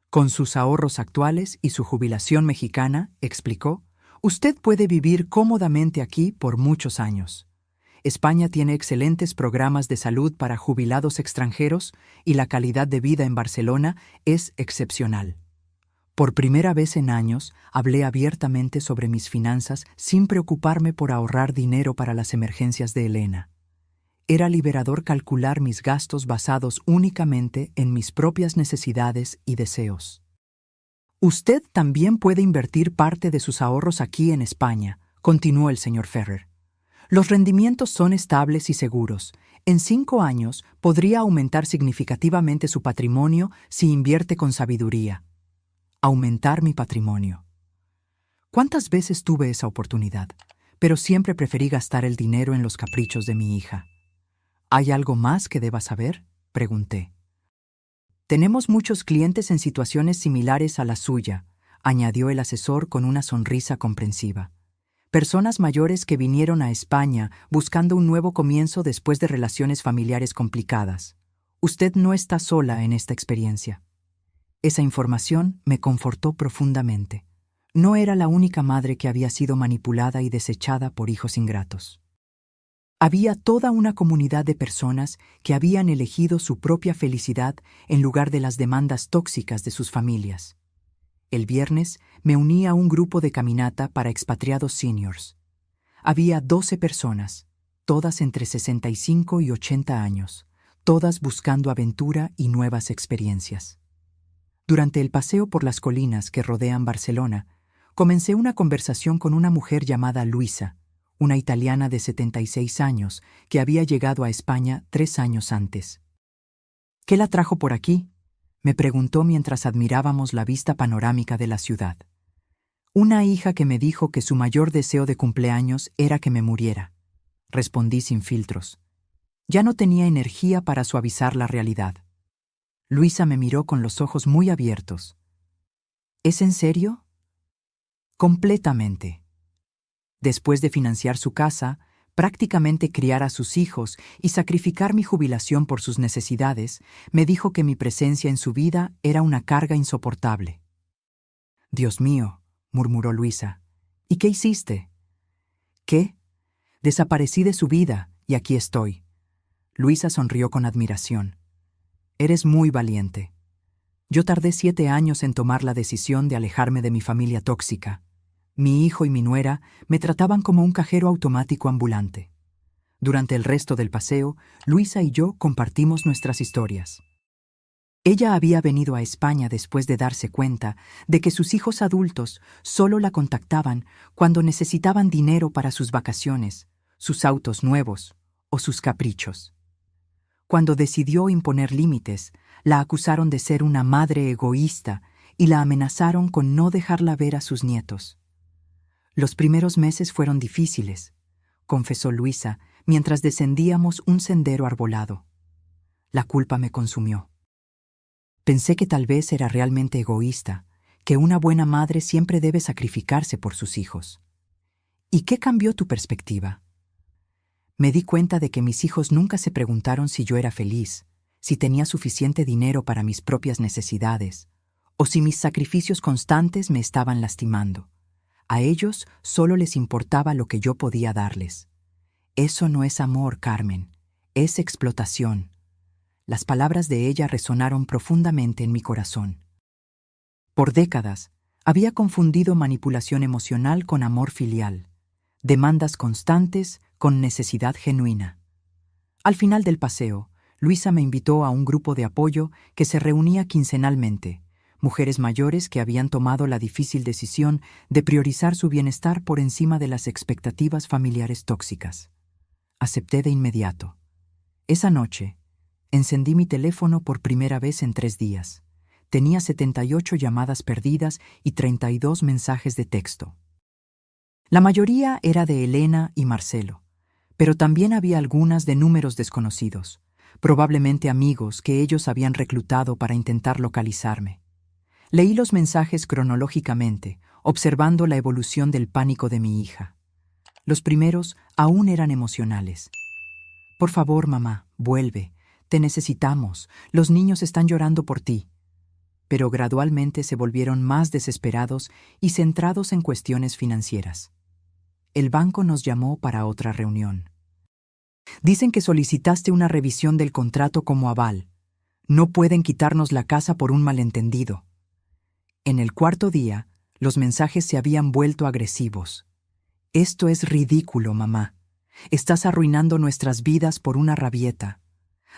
Con sus ahorros actuales y su jubilación mexicana, explicó, usted puede vivir cómodamente aquí por muchos años. España tiene excelentes programas de salud para jubilados extranjeros y la calidad de vida en Barcelona es excepcional. Por primera vez en años, hablé abiertamente sobre mis finanzas sin preocuparme por ahorrar dinero para las emergencias de Elena. Era liberador calcular mis gastos basados únicamente en mis propias necesidades y deseos. Usted también puede invertir parte de sus ahorros aquí en España, continuó el señor Ferrer. Los rendimientos son estables y seguros. En 5 años podría aumentar significativamente su patrimonio si invierte con sabiduría. Aumentar mi patrimonio. ¿Cuántas veces tuve esa oportunidad? Pero siempre preferí gastar el dinero en los caprichos de mi hija. ¿Hay algo más que deba saber?, pregunté. Tenemos muchos clientes en situaciones similares a la suya, añadió el asesor con una sonrisa comprensiva. Personas mayores que vinieron a España buscando un nuevo comienzo después de relaciones familiares complicadas. Usted no está sola en esta experiencia. Esa información me confortó profundamente. No era la única madre que había sido manipulada y desechada por hijos ingratos. Había toda una comunidad de personas que habían elegido su propia felicidad en lugar de las demandas tóxicas de sus familias. El viernes me uní a un grupo de caminata para expatriados seniors. Había 12 personas, todas entre 65 y 80 años, todas buscando aventura y nuevas experiencias. Durante el paseo por las colinas que rodean Barcelona, comencé una conversación con una mujer llamada Luisa, una italiana de 76 años que había llegado a España 3 años antes. ¿Qué la trajo por aquí?, me preguntó mientras admirábamos la vista panorámica de la ciudad. Una hija que me dijo que su mayor deseo de cumpleaños era que me muriera. Respondí sin filtros. Ya no tenía energía para suavizar la realidad. Luisa me miró con los ojos muy abiertos. ¿Es en serio? Completamente. Después de financiar su casa, prácticamente criar a sus hijos y sacrificar mi jubilación por sus necesidades, me dijo que mi presencia en su vida era una carga insoportable. Dios mío, murmuró Luisa. ¿Y qué hiciste? ¿Qué? Desaparecí de su vida y aquí estoy. Luisa sonrió con admiración. Eres muy valiente. Yo tardé 7 años en tomar la decisión de alejarme de mi familia tóxica. Mi hijo y mi nuera me trataban como un cajero automático ambulante. Durante el resto del paseo, Luisa y yo compartimos nuestras historias. Ella había venido a España después de darse cuenta de que sus hijos adultos solo la contactaban cuando necesitaban dinero para sus vacaciones, sus autos nuevos o sus caprichos. Cuando decidió imponer límites, la acusaron de ser una madre egoísta y la amenazaron con no dejarla ver a sus nietos. Los primeros meses fueron difíciles, confesó Luisa, mientras descendíamos un sendero arbolado. La culpa me consumió. Pensé que tal vez era realmente egoísta, que una buena madre siempre debe sacrificarse por sus hijos. ¿Y qué cambió tu perspectiva? Me di cuenta de que mis hijos nunca se preguntaron si yo era feliz, si tenía suficiente dinero para mis propias necesidades, o si mis sacrificios constantes me estaban lastimando. A ellos solo les importaba lo que yo podía darles. Eso no es amor, Carmen, es explotación. Las palabras de ella resonaron profundamente en mi corazón. Por décadas, había confundido manipulación emocional con amor filial, demandas constantes con necesidad genuina. Al final del paseo, Luisa me invitó a un grupo de apoyo que se reunía quincenalmente, mujeres mayores que habían tomado la difícil decisión de priorizar su bienestar por encima de las expectativas familiares tóxicas. Acepté de inmediato. Esa noche, encendí mi teléfono por primera vez en 3 días. Tenía 78 llamadas perdidas y 32 mensajes de texto. La mayoría era de Elena y Marcelo, pero también había algunas de números desconocidos, probablemente amigos que ellos habían reclutado para intentar localizarme. Leí los mensajes cronológicamente, observando la evolución del pánico de mi hija. Los primeros aún eran emocionales. Por favor, mamá, vuelve. Te necesitamos. Los niños están llorando por ti. Pero gradualmente se volvieron más desesperados y centrados en cuestiones financieras. El banco nos llamó para otra reunión. Dicen que solicitaste una revisión del contrato como aval. No pueden quitarnos la casa por un malentendido. En el cuarto día, los mensajes se habían vuelto agresivos. Esto es ridículo, mamá. Estás arruinando nuestras vidas por una rabieta.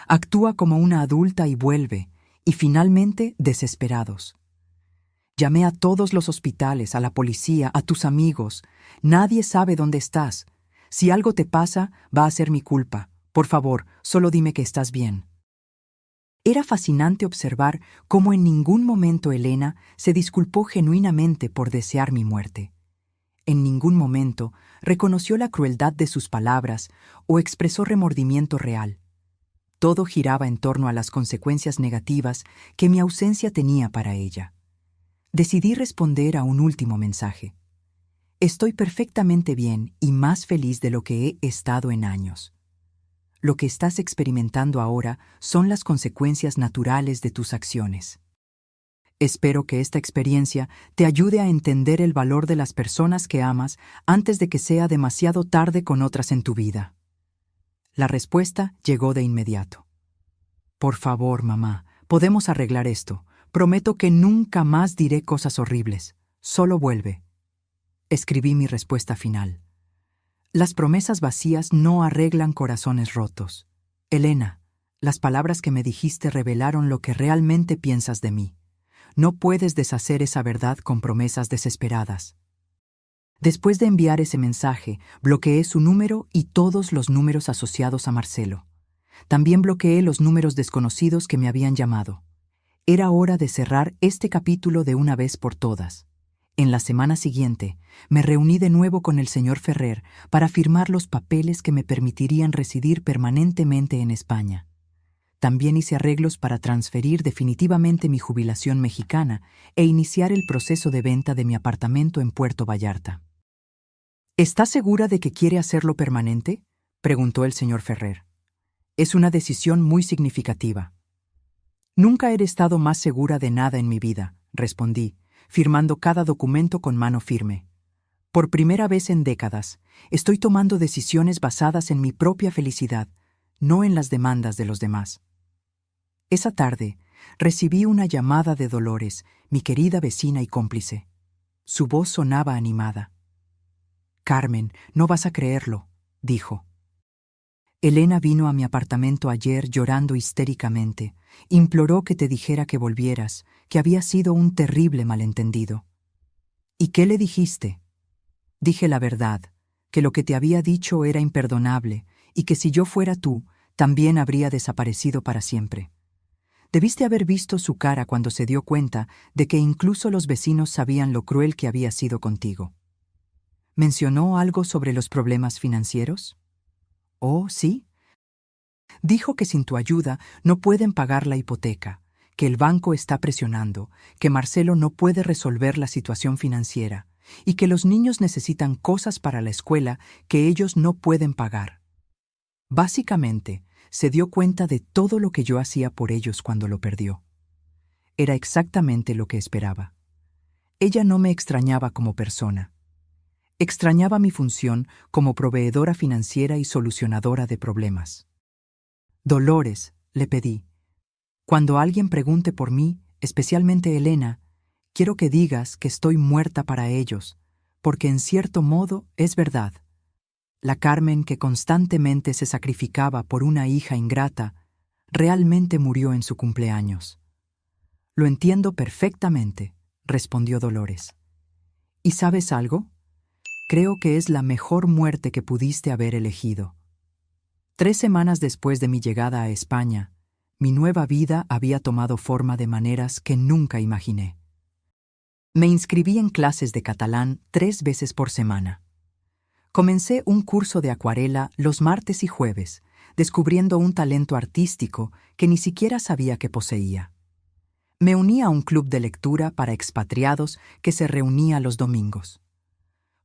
Actúa como una adulta y vuelve, y finalmente desesperados. Llamé a todos los hospitales, a la policía, a tus amigos. Nadie sabe dónde estás. Si algo te pasa, va a ser mi culpa. Por favor, solo dime que estás bien. Era fascinante observar cómo en ningún momento Elena se disculpó genuinamente por desear mi muerte. En ningún momento reconoció la crueldad de sus palabras o expresó remordimiento real. Todo giraba en torno a las consecuencias negativas que mi ausencia tenía para ella. Decidí responder a un último mensaje. Estoy perfectamente bien y más feliz de lo que he estado en años. Lo que estás experimentando ahora son las consecuencias naturales de tus acciones. Espero que esta experiencia te ayude a entender el valor de las personas que amas antes de que sea demasiado tarde con otras en tu vida. La respuesta llegó de inmediato. Por favor, mamá, podemos arreglar esto. Prometo que nunca más diré cosas horribles. Solo vuelve. Escribí mi respuesta final. Las promesas vacías no arreglan corazones rotos. Elena, las palabras que me dijiste revelaron lo que realmente piensas de mí. No puedes deshacer esa verdad con promesas desesperadas. Después de enviar ese mensaje, bloqueé su número y todos los números asociados a Marcelo. También bloqueé los números desconocidos que me habían llamado. Era hora de cerrar este capítulo de una vez por todas. En la semana siguiente, me reuní de nuevo con el señor Ferrer para firmar los papeles que me permitirían residir permanentemente en España. También hice arreglos para transferir definitivamente mi jubilación mexicana e iniciar el proceso de venta de mi apartamento en Puerto Vallarta. ¿Estás segura de que quiere hacerlo permanente?, preguntó el señor Ferrer. Es una decisión muy significativa. Nunca he estado más segura de nada en mi vida, respondí, firmando cada documento con mano firme. Por primera vez en décadas, estoy tomando decisiones basadas en mi propia felicidad, no en las demandas de los demás. Esa tarde, recibí una llamada de Dolores, mi querida vecina y cómplice. Su voz sonaba animada. «Carmen, no vas a creerlo», dijo. «Elena vino a mi apartamento ayer llorando histéricamente. Imploró que te dijera que volvieras, que había sido un terrible malentendido». «¿Y qué le dijiste?» «Dije la verdad, que lo que te había dicho era imperdonable y que si yo fuera tú, también habría desaparecido para siempre. Debiste haber visto su cara cuando se dio cuenta de que incluso los vecinos sabían lo cruel que había sido contigo». ¿Mencionó algo sobre los problemas financieros? «Oh, sí. Dijo que sin tu ayuda no pueden pagar la hipoteca, que el banco está presionando, que Marcelo no puede resolver la situación financiera y que los niños necesitan cosas para la escuela que ellos no pueden pagar. Básicamente, se dio cuenta de todo lo que yo hacía por ellos cuando lo perdió. Era exactamente lo que esperaba. Ella no me extrañaba como persona. Extrañaba mi función como proveedora financiera y solucionadora de problemas. «Dolores», le pedí, «cuando alguien pregunte por mí, especialmente Elena, quiero que digas que estoy muerta para ellos, porque en cierto modo es verdad. La Carmen que constantemente se sacrificaba por una hija ingrata, realmente murió en su cumpleaños. Lo entiendo perfectamente, respondió Dolores. ¿Y sabes algo? Creo que es la mejor muerte que pudiste haber elegido. 3 semanas después de mi llegada a España, mi nueva vida había tomado forma de maneras que nunca imaginé. Me inscribí en clases de catalán 3 veces por semana. Comencé un curso de acuarela los martes y jueves, descubriendo un talento artístico que ni siquiera sabía que poseía. Me uní a un club de lectura para expatriados que se reunía los domingos.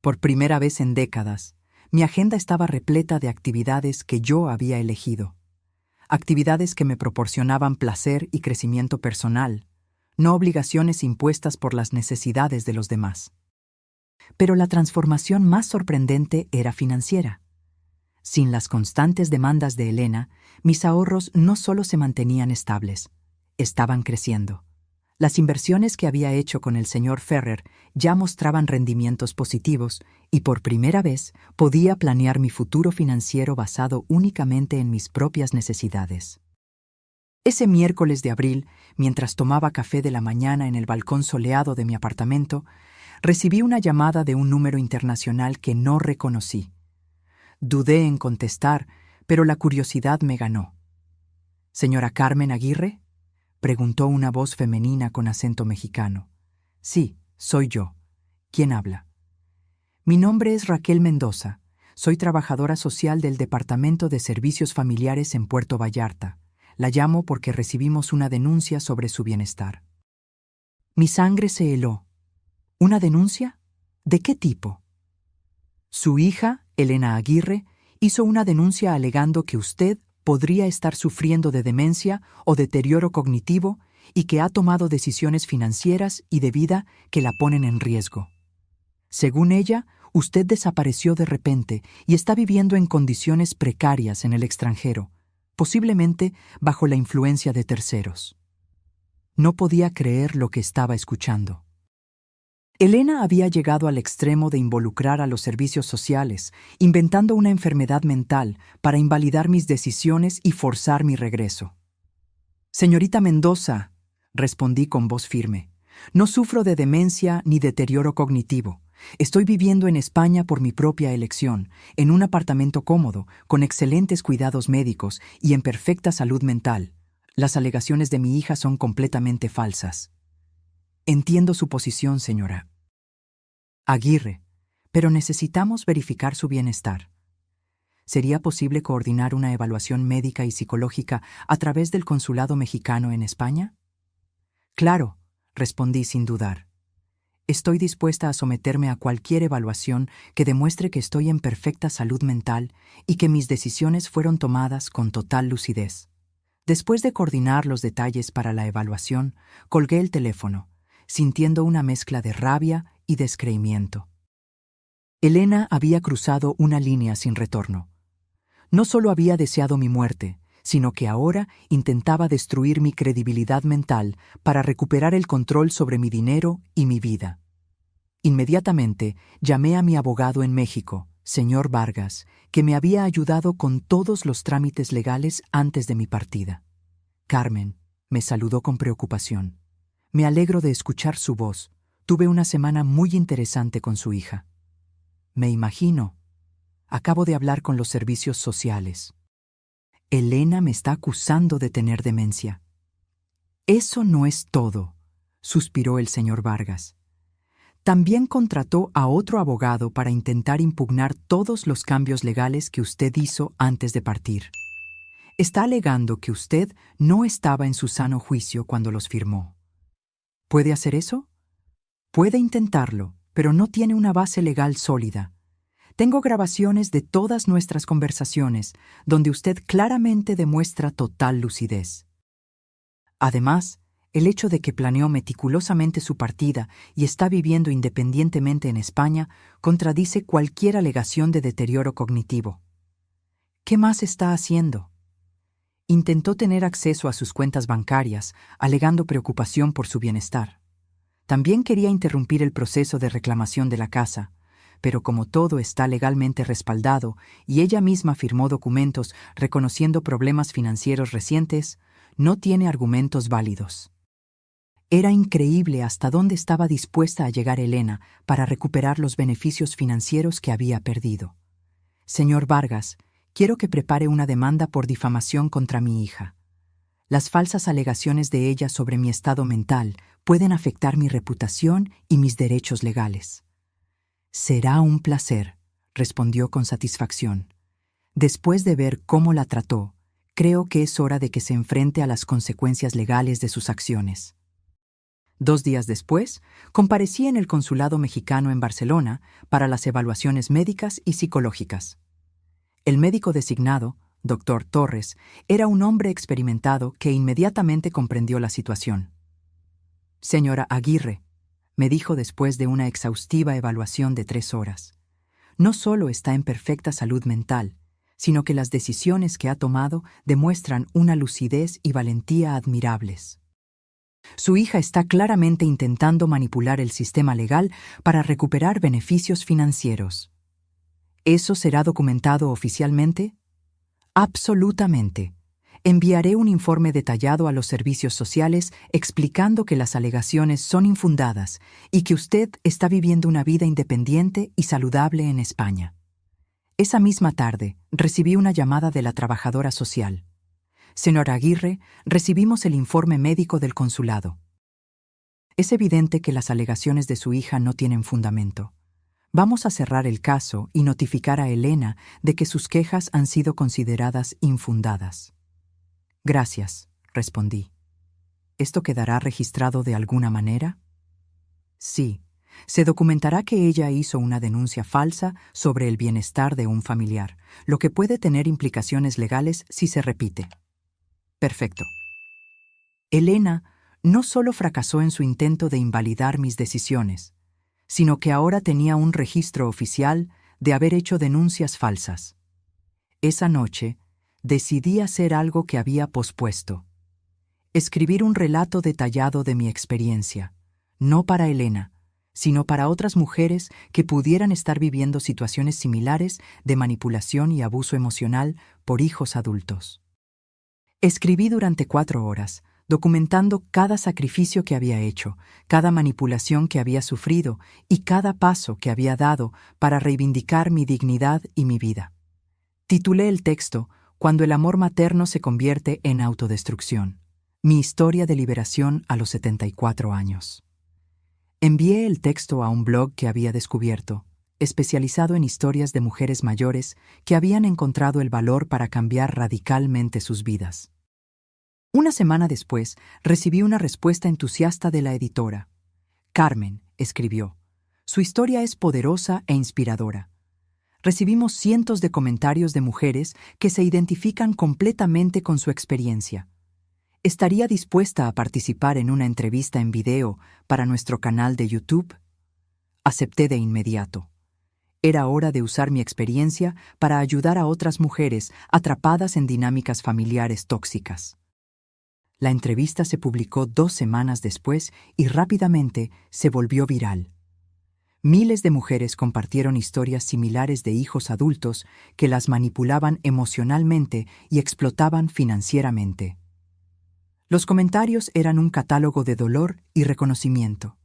Por primera vez en décadas, mi agenda estaba repleta de actividades que yo había elegido. Actividades que me proporcionaban placer y crecimiento personal, no obligaciones impuestas por las necesidades de los demás. Pero la transformación más sorprendente era financiera. Sin las constantes demandas de Elena, mis ahorros no solo se mantenían estables, estaban creciendo. Las inversiones que había hecho con el señor Ferrer ya mostraban rendimientos positivos y por primera vez podía planear mi futuro financiero basado únicamente en mis propias necesidades. Ese miércoles de abril, mientras tomaba café de la mañana en el balcón soleado de mi apartamento, recibí una llamada de un número internacional que no reconocí. Dudé en contestar, pero la curiosidad me ganó. ¿Señora Carmen Aguirre?, preguntó una voz femenina con acento mexicano. Sí, soy yo. ¿Quién habla? Mi nombre es Raquel Mendoza. Soy trabajadora social del Departamento de Servicios Familiares en Puerto Vallarta. La llamo porque recibimos una denuncia sobre su bienestar. Mi sangre se heló. ¿Una denuncia? ¿De qué tipo? Su hija, Elena Aguirre, hizo una denuncia alegando que usted podría estar sufriendo de demencia o deterioro cognitivo y que ha tomado decisiones financieras y de vida que la ponen en riesgo. Según ella, usted desapareció de repente y está viviendo en condiciones precarias en el extranjero, posiblemente bajo la influencia de terceros. No podía creer lo que estaba escuchando. Elena había llegado al extremo de involucrar a los servicios sociales, inventando una enfermedad mental para invalidar mis decisiones y forzar mi regreso. Señorita Mendoza, respondí con voz firme, no sufro de demencia ni deterioro cognitivo. Estoy viviendo en España por mi propia elección, en un apartamento cómodo, con excelentes cuidados médicos y en perfecta salud mental. Las alegaciones de mi hija son completamente falsas. Entiendo su posición, señora Aguirre, pero necesitamos verificar su bienestar. ¿Sería posible coordinar una evaluación médica y psicológica a través del consulado mexicano en España? Claro, respondí sin dudar. Estoy dispuesta a someterme a cualquier evaluación que demuestre que estoy en perfecta salud mental y que mis decisiones fueron tomadas con total lucidez. Después de coordinar los detalles para la evaluación, colgué el teléfono, sintiendo una mezcla de rabia y descreimiento. Elena había cruzado una línea sin retorno. No solo había deseado mi muerte, sino que ahora intentaba destruir mi credibilidad mental para recuperar el control sobre mi dinero y mi vida. Inmediatamente llamé a mi abogado en México, señor Vargas, que me había ayudado con todos los trámites legales antes de mi partida. Carmen me saludó con preocupación. Me alegro de escuchar su voz. Tuve una semana muy interesante con su hija. Me imagino. Acabo de hablar con los servicios sociales. Elena me está acusando de tener demencia. Eso no es todo, suspiró el señor Vargas. También contrató a otro abogado para intentar impugnar todos los cambios legales que usted hizo antes de partir. Está alegando que usted no estaba en su sano juicio cuando los firmó. ¿Puede hacer eso? Puede intentarlo, pero no tiene una base legal sólida. Tengo grabaciones de todas nuestras conversaciones, donde usted claramente demuestra total lucidez. Además, el hecho de que planeó meticulosamente su partida y está viviendo independientemente en España contradice cualquier alegación de deterioro cognitivo. ¿Qué más está haciendo? Intentó tener acceso a sus cuentas bancarias, alegando preocupación por su bienestar. También quería interrumpir el proceso de reclamación de la casa, pero como todo está legalmente respaldado y ella misma firmó documentos reconociendo problemas financieros recientes, no tiene argumentos válidos. Era increíble hasta dónde estaba dispuesta a llegar Elena para recuperar los beneficios financieros que había perdido. Señor Vargas, quiero que prepare una demanda por difamación contra mi hija. Las falsas alegaciones de ella sobre mi estado mental pueden afectar mi reputación y mis derechos legales. Será un placer, respondió con satisfacción. Después de ver cómo la trató, creo que es hora de que se enfrente a las consecuencias legales de sus acciones. 2 días después, comparecí en el Consulado Mexicano en Barcelona para las evaluaciones médicas y psicológicas. El médico designado, Dr. Torres, era un hombre experimentado que inmediatamente comprendió la situación. Señora Aguirre, me dijo después de una exhaustiva evaluación de 3 horas, no solo está en perfecta salud mental, sino que las decisiones que ha tomado demuestran una lucidez y valentía admirables. Su hija está claramente intentando manipular el sistema legal para recuperar beneficios financieros. ¿Eso será documentado oficialmente? Absolutamente. Enviaré un informe detallado a los servicios sociales explicando que las alegaciones son infundadas y que usted está viviendo una vida independiente y saludable en España. Esa misma tarde, recibí una llamada de la trabajadora social. Señora Aguirre, recibimos el informe médico del consulado. Es evidente que las alegaciones de su hija no tienen fundamento. Vamos a cerrar el caso y notificar a Elena de que sus quejas han sido consideradas infundadas. Gracias, respondí. ¿Esto quedará registrado de alguna manera? Sí, se documentará que ella hizo una denuncia falsa sobre el bienestar de un familiar, lo que puede tener implicaciones legales si se repite. Perfecto. Elena no solo fracasó en su intento de invalidar mis decisiones, sino que ahora tenía un registro oficial de haber hecho denuncias falsas. Esa noche, decidí hacer algo que había pospuesto. Escribir un relato detallado de mi experiencia, no para Elena, sino para otras mujeres que pudieran estar viviendo situaciones similares de manipulación y abuso emocional por hijos adultos. Escribí durante 4 horas, documentando cada sacrificio que había hecho, cada manipulación que había sufrido y cada paso que había dado para reivindicar mi dignidad y mi vida. Titulé el texto Cuando el amor materno se convierte en autodestrucción. Mi historia de liberación a los 74 años. Envié el texto a un blog que había descubierto, especializado en historias de mujeres mayores que habían encontrado el valor para cambiar radicalmente sus vidas. Una semana después, recibí una respuesta entusiasta de la editora. Carmen, escribió, su historia es poderosa e inspiradora. Recibimos cientos de comentarios de mujeres que se identifican completamente con su experiencia. ¿Estaría dispuesta a participar en una entrevista en video para nuestro canal de YouTube? Acepté de inmediato. Era hora de usar mi experiencia para ayudar a otras mujeres atrapadas en dinámicas familiares tóxicas. La entrevista se publicó 2 semanas después y rápidamente se volvió viral. Miles de mujeres compartieron historias similares de hijos adultos que las manipulaban emocionalmente y explotaban financieramente. Los comentarios eran un catálogo de dolor y reconocimiento.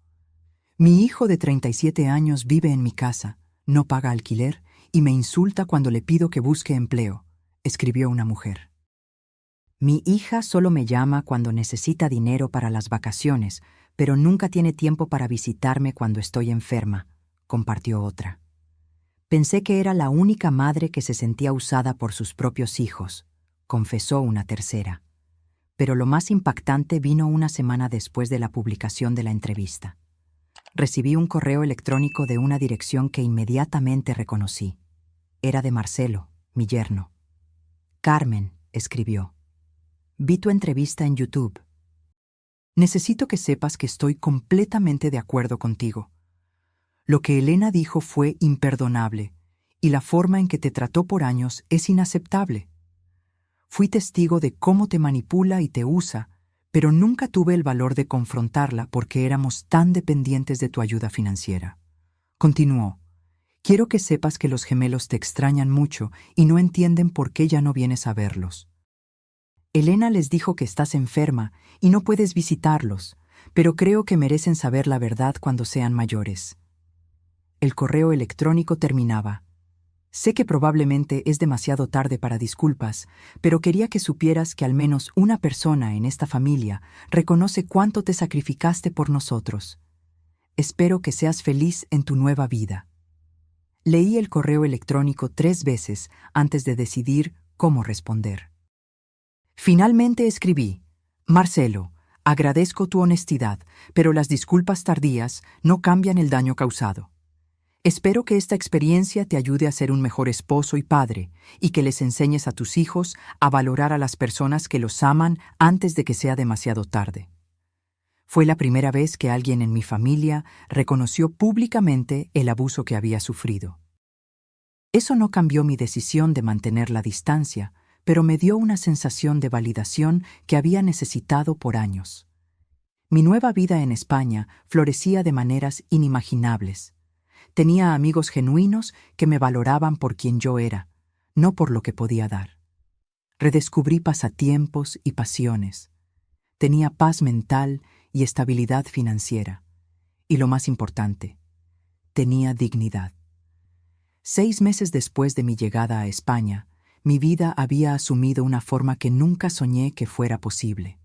Mi hijo de 37 años vive en mi casa, no paga alquiler y me insulta cuando le pido que busque empleo, escribió una mujer. Mi hija solo me llama cuando necesita dinero para las vacaciones, pero nunca tiene tiempo para visitarme cuando estoy enferma, compartió otra. Pensé que era la única madre que se sentía usada por sus propios hijos, confesó una tercera. Pero lo más impactante vino una semana después de la publicación de la entrevista. Recibí un correo electrónico de una dirección que inmediatamente reconocí. Era de Marcelo, mi yerno. Carmen, escribió. Vi tu entrevista en YouTube. Necesito que sepas que estoy completamente de acuerdo contigo. Lo que Elena dijo fue imperdonable, y la forma en que te trató por años es inaceptable. Fui testigo de cómo te manipula y te usa, pero nunca tuve el valor de confrontarla porque éramos tan dependientes de tu ayuda financiera. Continuó. Quiero que sepas que los gemelos te extrañan mucho y no entienden por qué ya no vienes a verlos. Elena les dijo que estás enferma y no puedes visitarlos, pero creo que merecen saber la verdad cuando sean mayores. El correo electrónico terminaba. Sé que probablemente es demasiado tarde para disculpas, pero quería que supieras que al menos una persona en esta familia reconoce cuánto te sacrificaste por nosotros. Espero que seas feliz en tu nueva vida. Leí el correo electrónico 3 veces antes de decidir cómo responder. Finalmente escribí: Marcelo, agradezco tu honestidad, pero las disculpas tardías no cambian el daño causado. Espero que esta experiencia te ayude a ser un mejor esposo y padre, y que les enseñes a tus hijos a valorar a las personas que los aman antes de que sea demasiado tarde. Fue la primera vez que alguien en mi familia reconoció públicamente el abuso que había sufrido. Eso no cambió mi decisión de mantener la distancia, pero me dio una sensación de validación que había necesitado por años. Mi nueva vida en España florecía de maneras inimaginables. Tenía amigos genuinos que me valoraban por quien yo era, no por lo que podía dar. Redescubrí pasatiempos y pasiones. Tenía paz mental y estabilidad financiera. Y lo más importante, tenía dignidad. 6 meses después de mi llegada a España, mi vida había asumido una forma que nunca soñé que fuera posible.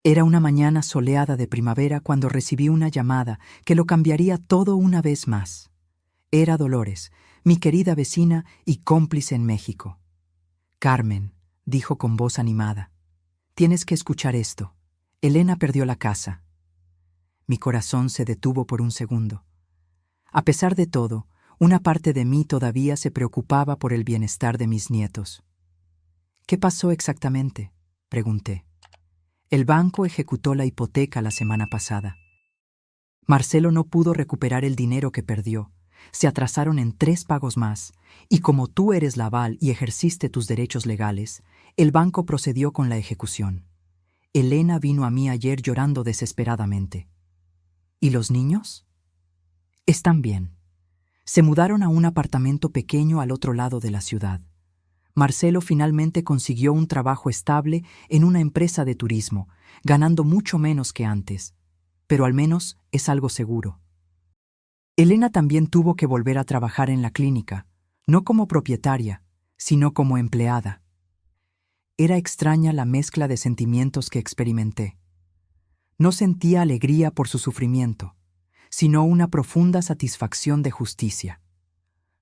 Era una mañana soleada de primavera cuando recibí una llamada que lo cambiaría todo una vez más. Era Dolores, mi querida vecina y cómplice en México. «Carmen», dijo con voz animada, «tienes que escuchar esto. Elena perdió la casa». Mi corazón se detuvo por un segundo. A pesar de todo, una parte de mí todavía se preocupaba por el bienestar de mis nietos. «¿Qué pasó exactamente?», pregunté. «El banco ejecutó la hipoteca la semana pasada. Marcelo no pudo recuperar el dinero que perdió. Se atrasaron en 3 pagos más, y como tú eres la aval y ejerciste tus derechos legales, el banco procedió con la ejecución. Elena vino a mí ayer llorando desesperadamente». «¿Y los niños?». «Están bien. Se mudaron a un apartamento pequeño al otro lado de la ciudad. Marcelo finalmente consiguió un trabajo estable en una empresa de turismo, ganando mucho menos que antes, pero al menos es algo seguro. Elena también tuvo que volver a trabajar en la clínica, no como propietaria, sino como empleada. Era extraña la mezcla de sentimientos que experimenté. No sentía alegría por su sufrimiento, sino una profunda satisfacción de justicia.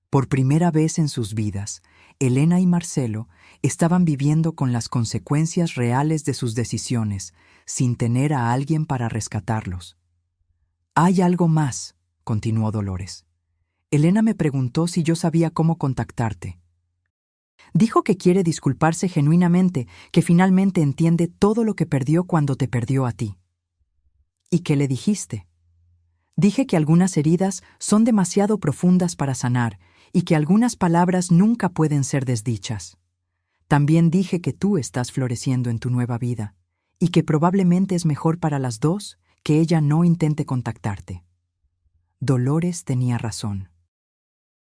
Por primera vez en sus vidas, Elena y Marcelo estaban viviendo con las consecuencias reales de sus decisiones, sin tener a alguien para rescatarlos. «Hay algo más», continuó Dolores. «Elena me preguntó si yo sabía cómo contactarte. Dijo que quiere disculparse genuinamente, que finalmente entiende todo lo que perdió cuando te perdió a ti». «¿Y qué le dijiste?». «Dije que algunas heridas son demasiado profundas para sanar y que algunas palabras nunca pueden ser desdichas. También dije que tú estás floreciendo en tu nueva vida y que probablemente es mejor para las dos que ella no intente contactarte». Dolores tenía razón.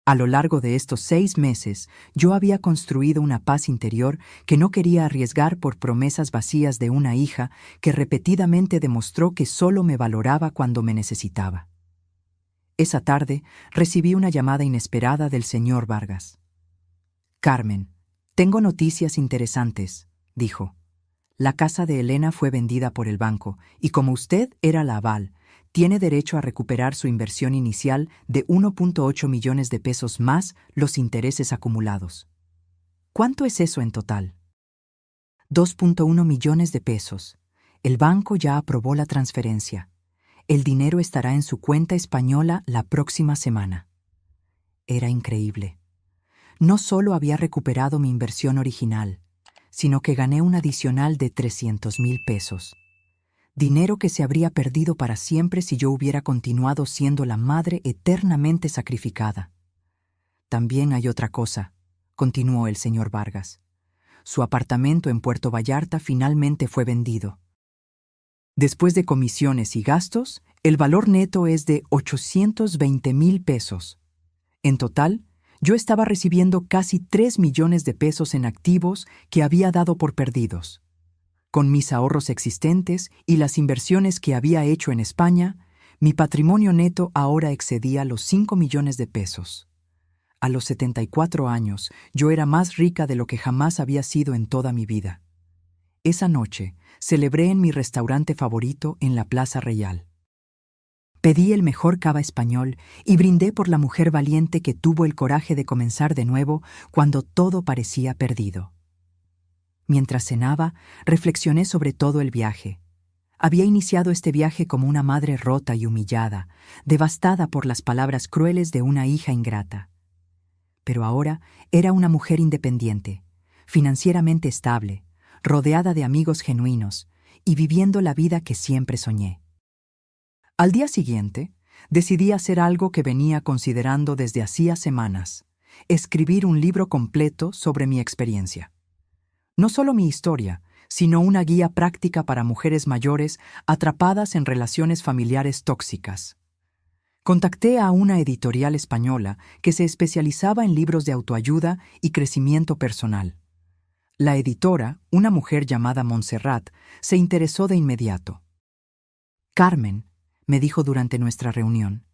A lo largo de estos 6 meses, yo había construido una paz interior que no quería arriesgar por promesas vacías de una hija que repetidamente demostró que solo me valoraba cuando me necesitaba. Esa tarde recibí una llamada inesperada del señor Vargas. «Carmen, tengo noticias interesantes», dijo. «La casa de Elena fue vendida por el banco y como usted era la aval, tiene derecho a recuperar su inversión inicial de 1.8 millones de pesos más los intereses acumulados». «¿Cuánto es eso en total?». 2.1 millones de pesos. El banco ya aprobó la transferencia. El dinero estará en su cuenta española la próxima semana. Era increíble. No solo había recuperado mi inversión original, sino que gané un adicional de 300,000 pesos. Dinero que se habría perdido para siempre si yo hubiera continuado siendo la madre eternamente sacrificada. «También hay otra cosa», continuó el señor Vargas. «Su apartamento en Puerto Vallarta finalmente fue vendido. Después de comisiones y gastos, el valor neto es de 820,000 pesos. En total, yo estaba recibiendo casi 3 millones de pesos en activos que había dado por perdidos. Con mis ahorros existentes y las inversiones que había hecho en España, mi patrimonio neto ahora excedía los 5 millones de pesos. A los 74 años, yo era más rica de lo que jamás había sido en toda mi vida. Esa noche, celebré en mi restaurante favorito en la Plaza Real. Pedí el mejor cava español y brindé por la mujer valiente que tuvo el coraje de comenzar de nuevo cuando todo parecía perdido. Mientras cenaba, reflexioné sobre todo el viaje. Había iniciado este viaje como una madre rota y humillada, devastada por las palabras crueles de una hija ingrata. Pero ahora era una mujer independiente, financieramente estable, rodeada de amigos genuinos y viviendo la vida que siempre soñé. Al día siguiente, decidí hacer algo que venía considerando desde hacía semanas: escribir un libro completo sobre mi experiencia. No solo mi historia, sino una guía práctica para mujeres mayores atrapadas en relaciones familiares tóxicas. Contacté a una editorial española que se especializaba en libros de autoayuda y crecimiento personal. La editora, una mujer llamada Montserrat, se interesó de inmediato. Carmen, me dijo durante nuestra reunión,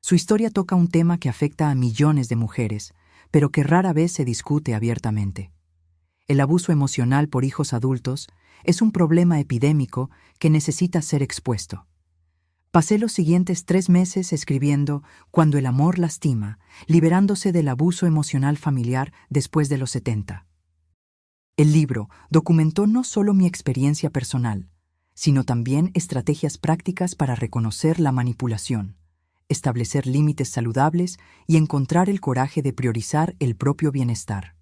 su historia toca un tema que afecta a millones de mujeres, pero que rara vez se discute abiertamente. El abuso emocional por hijos adultos es un problema epidémico que necesita ser expuesto. Pasé los siguientes 3 meses escribiendo Cuando el amor lastima, liberándose del abuso emocional familiar después de los 70. El libro documentó no solo mi experiencia personal, sino también estrategias prácticas para reconocer la manipulación, establecer límites saludables y encontrar el coraje de priorizar el propio bienestar.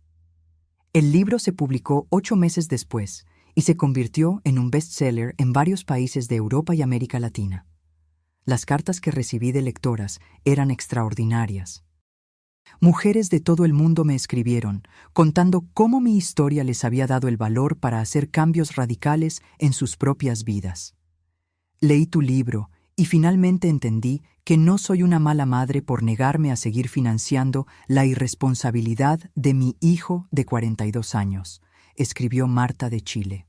El libro se publicó 8 meses después y se convirtió en un bestseller en varios países de Europa y América Latina. Las cartas que recibí de lectoras eran extraordinarias. Mujeres de todo el mundo me escribieron, contando cómo mi historia les había dado el valor para hacer cambios radicales en sus propias vidas. Leí tu libro y finalmente entendí que no soy una mala madre por negarme a seguir financiando la irresponsabilidad de mi hijo de 42 años, escribió Marta de Chile.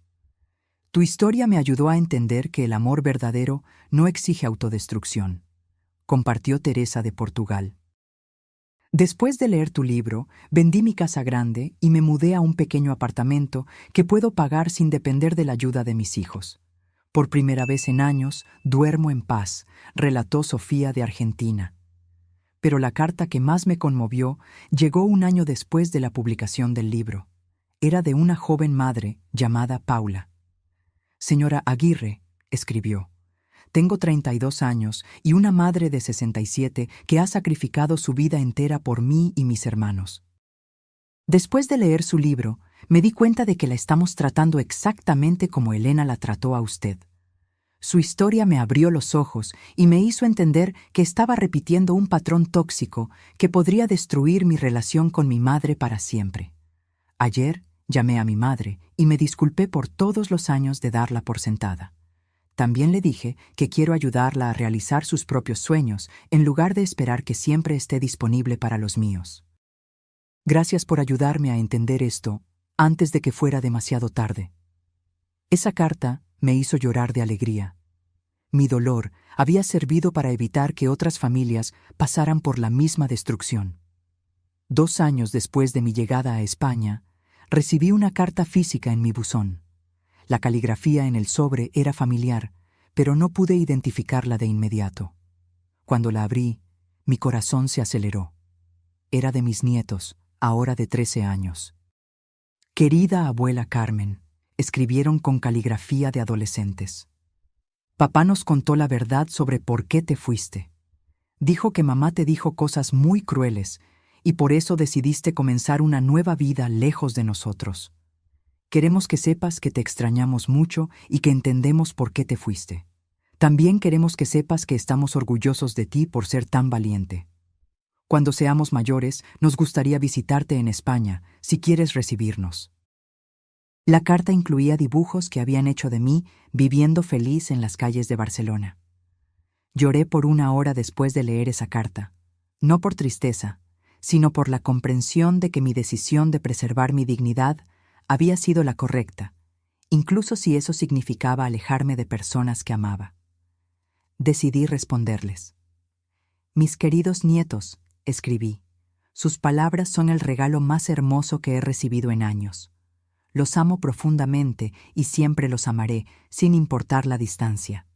Tu historia me ayudó a entender que el amor verdadero no exige autodestrucción, compartió Teresa de Portugal. Después de leer tu libro, vendí mi casa grande y me mudé a un pequeño apartamento que puedo pagar sin depender de la ayuda de mis hijos. Por primera vez en años, duermo en paz, relató Sofía de Argentina. Pero la carta que más me conmovió llegó un año después de la publicación del libro. Era de una joven madre llamada Paula. Señora Aguirre, escribió, tengo 32 años y una madre de 67 que ha sacrificado su vida entera por mí y mis hermanos. Después de leer su libro, me di cuenta de que la estamos tratando exactamente como Elena la trató a usted. Su historia me abrió los ojos y me hizo entender que estaba repitiendo un patrón tóxico que podría destruir mi relación con mi madre para siempre. Ayer llamé a mi madre y me disculpé por todos los años de darla por sentada. También le dije que quiero ayudarla a realizar sus propios sueños en lugar de esperar que siempre esté disponible para los míos. Gracias por ayudarme a entender esto antes de que fuera demasiado tarde. Esa carta me hizo llorar de alegría. Mi dolor había servido para evitar que otras familias pasaran por la misma destrucción. 2 años después de mi llegada a España, recibí una carta física en mi buzón. La caligrafía en el sobre era familiar, pero no pude identificarla de inmediato. Cuando la abrí, mi corazón se aceleró. Era de mis nietos, ahora de 13 años. Querida abuela Carmen, escribieron con caligrafía de adolescentes. Papá nos contó la verdad sobre por qué te fuiste. Dijo que mamá te dijo cosas muy crueles y por eso decidiste comenzar una nueva vida lejos de nosotros. Queremos que sepas que te extrañamos mucho y que entendemos por qué te fuiste. También queremos que sepas que estamos orgullosos de ti por ser tan valiente. Cuando seamos mayores, nos gustaría visitarte en España, si quieres recibirnos. La carta incluía dibujos que habían hecho de mí viviendo feliz en las calles de Barcelona. Lloré por 1 hora después de leer esa carta, no por tristeza, sino por la comprensión de que mi decisión de preservar mi dignidad había sido la correcta, incluso si eso significaba alejarme de personas que amaba. Decidí responderles. Mis queridos nietos, escribí, sus palabras son el regalo más hermoso que he recibido en años. Los amo profundamente y siempre los amaré, sin importar la distancia.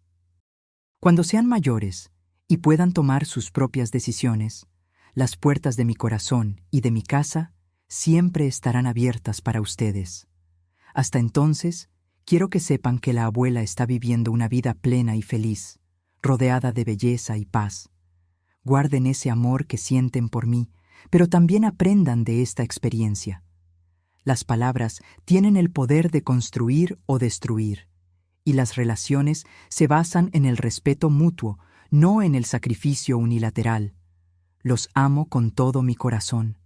Cuando sean mayores y puedan tomar sus propias decisiones, las puertas de mi corazón y de mi casa siempre estarán abiertas para ustedes. Hasta entonces, quiero que sepan que la abuela está viviendo una vida plena y feliz, rodeada de belleza y paz. Guarden ese amor que sienten por mí, pero también aprendan de esta experiencia. Las palabras tienen el poder de construir o destruir, y las relaciones se basan en el respeto mutuo, no en el sacrificio unilateral. Los amo con todo mi corazón.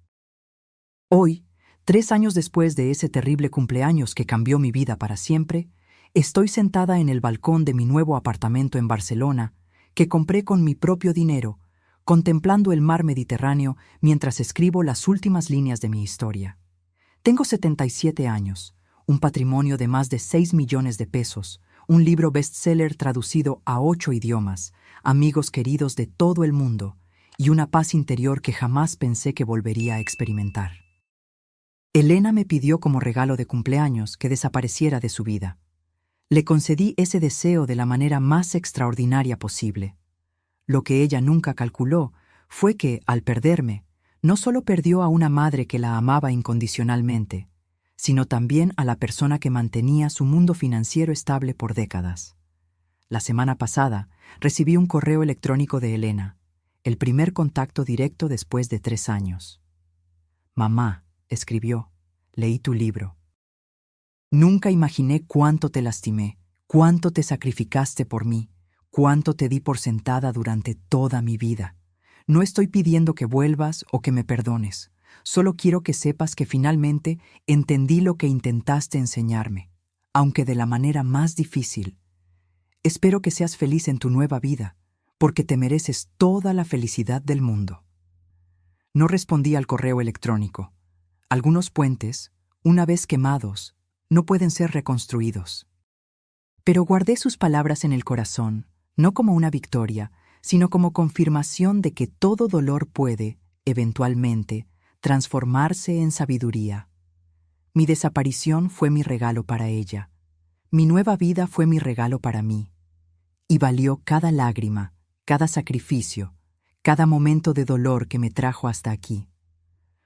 Hoy, 3 años después de ese terrible cumpleaños que cambió mi vida para siempre, estoy sentada en el balcón de mi nuevo apartamento en Barcelona, que compré con mi propio dinero, contemplando el mar Mediterráneo mientras escribo las últimas líneas de mi historia. Tengo 77 años, un patrimonio de más de 6 millones de pesos, un libro bestseller traducido a 8 idiomas, amigos queridos de todo el mundo y una paz interior que jamás pensé que volvería a experimentar. Elena me pidió como regalo de cumpleaños que desapareciera de su vida. Le concedí ese deseo de la manera más extraordinaria posible. Lo que ella nunca calculó fue que, al perderme, no solo perdió a una madre que la amaba incondicionalmente, sino también a la persona que mantenía su mundo financiero estable por décadas. La semana pasada recibí un correo electrónico de Elena, el primer contacto directo después de 3 años. Mamá, escribió, leí tu libro. Nunca imaginé cuánto te lastimé, cuánto te sacrificaste por mí, cuánto te di por sentada durante toda mi vida. No estoy pidiendo que vuelvas o que me perdones. Solo quiero que sepas que finalmente entendí lo que intentaste enseñarme, aunque de la manera más difícil. Espero que seas feliz en tu nueva vida, porque te mereces toda la felicidad del mundo. No respondí al correo electrónico. Algunos puentes, una vez quemados, no pueden ser reconstruidos. Pero guardé sus palabras en el corazón, no como una victoria, sino como confirmación de que todo dolor puede, eventualmente, transformarse en sabiduría. Mi desaparición fue mi regalo para ella. Mi nueva vida fue mi regalo para mí. Y valió cada lágrima, cada sacrificio, cada momento de dolor que me trajo hasta aquí.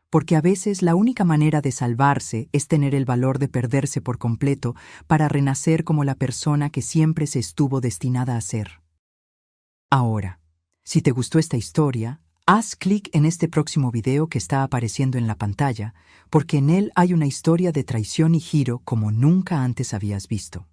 Porque a veces la única manera de salvarse es tener el valor de perderse por completo para renacer como la persona que siempre se estuvo destinada a ser. Ahora, si te gustó esta historia, haz clic en este próximo video que está apareciendo en la pantalla, porque en él hay una historia de traición y giro como nunca antes habías visto.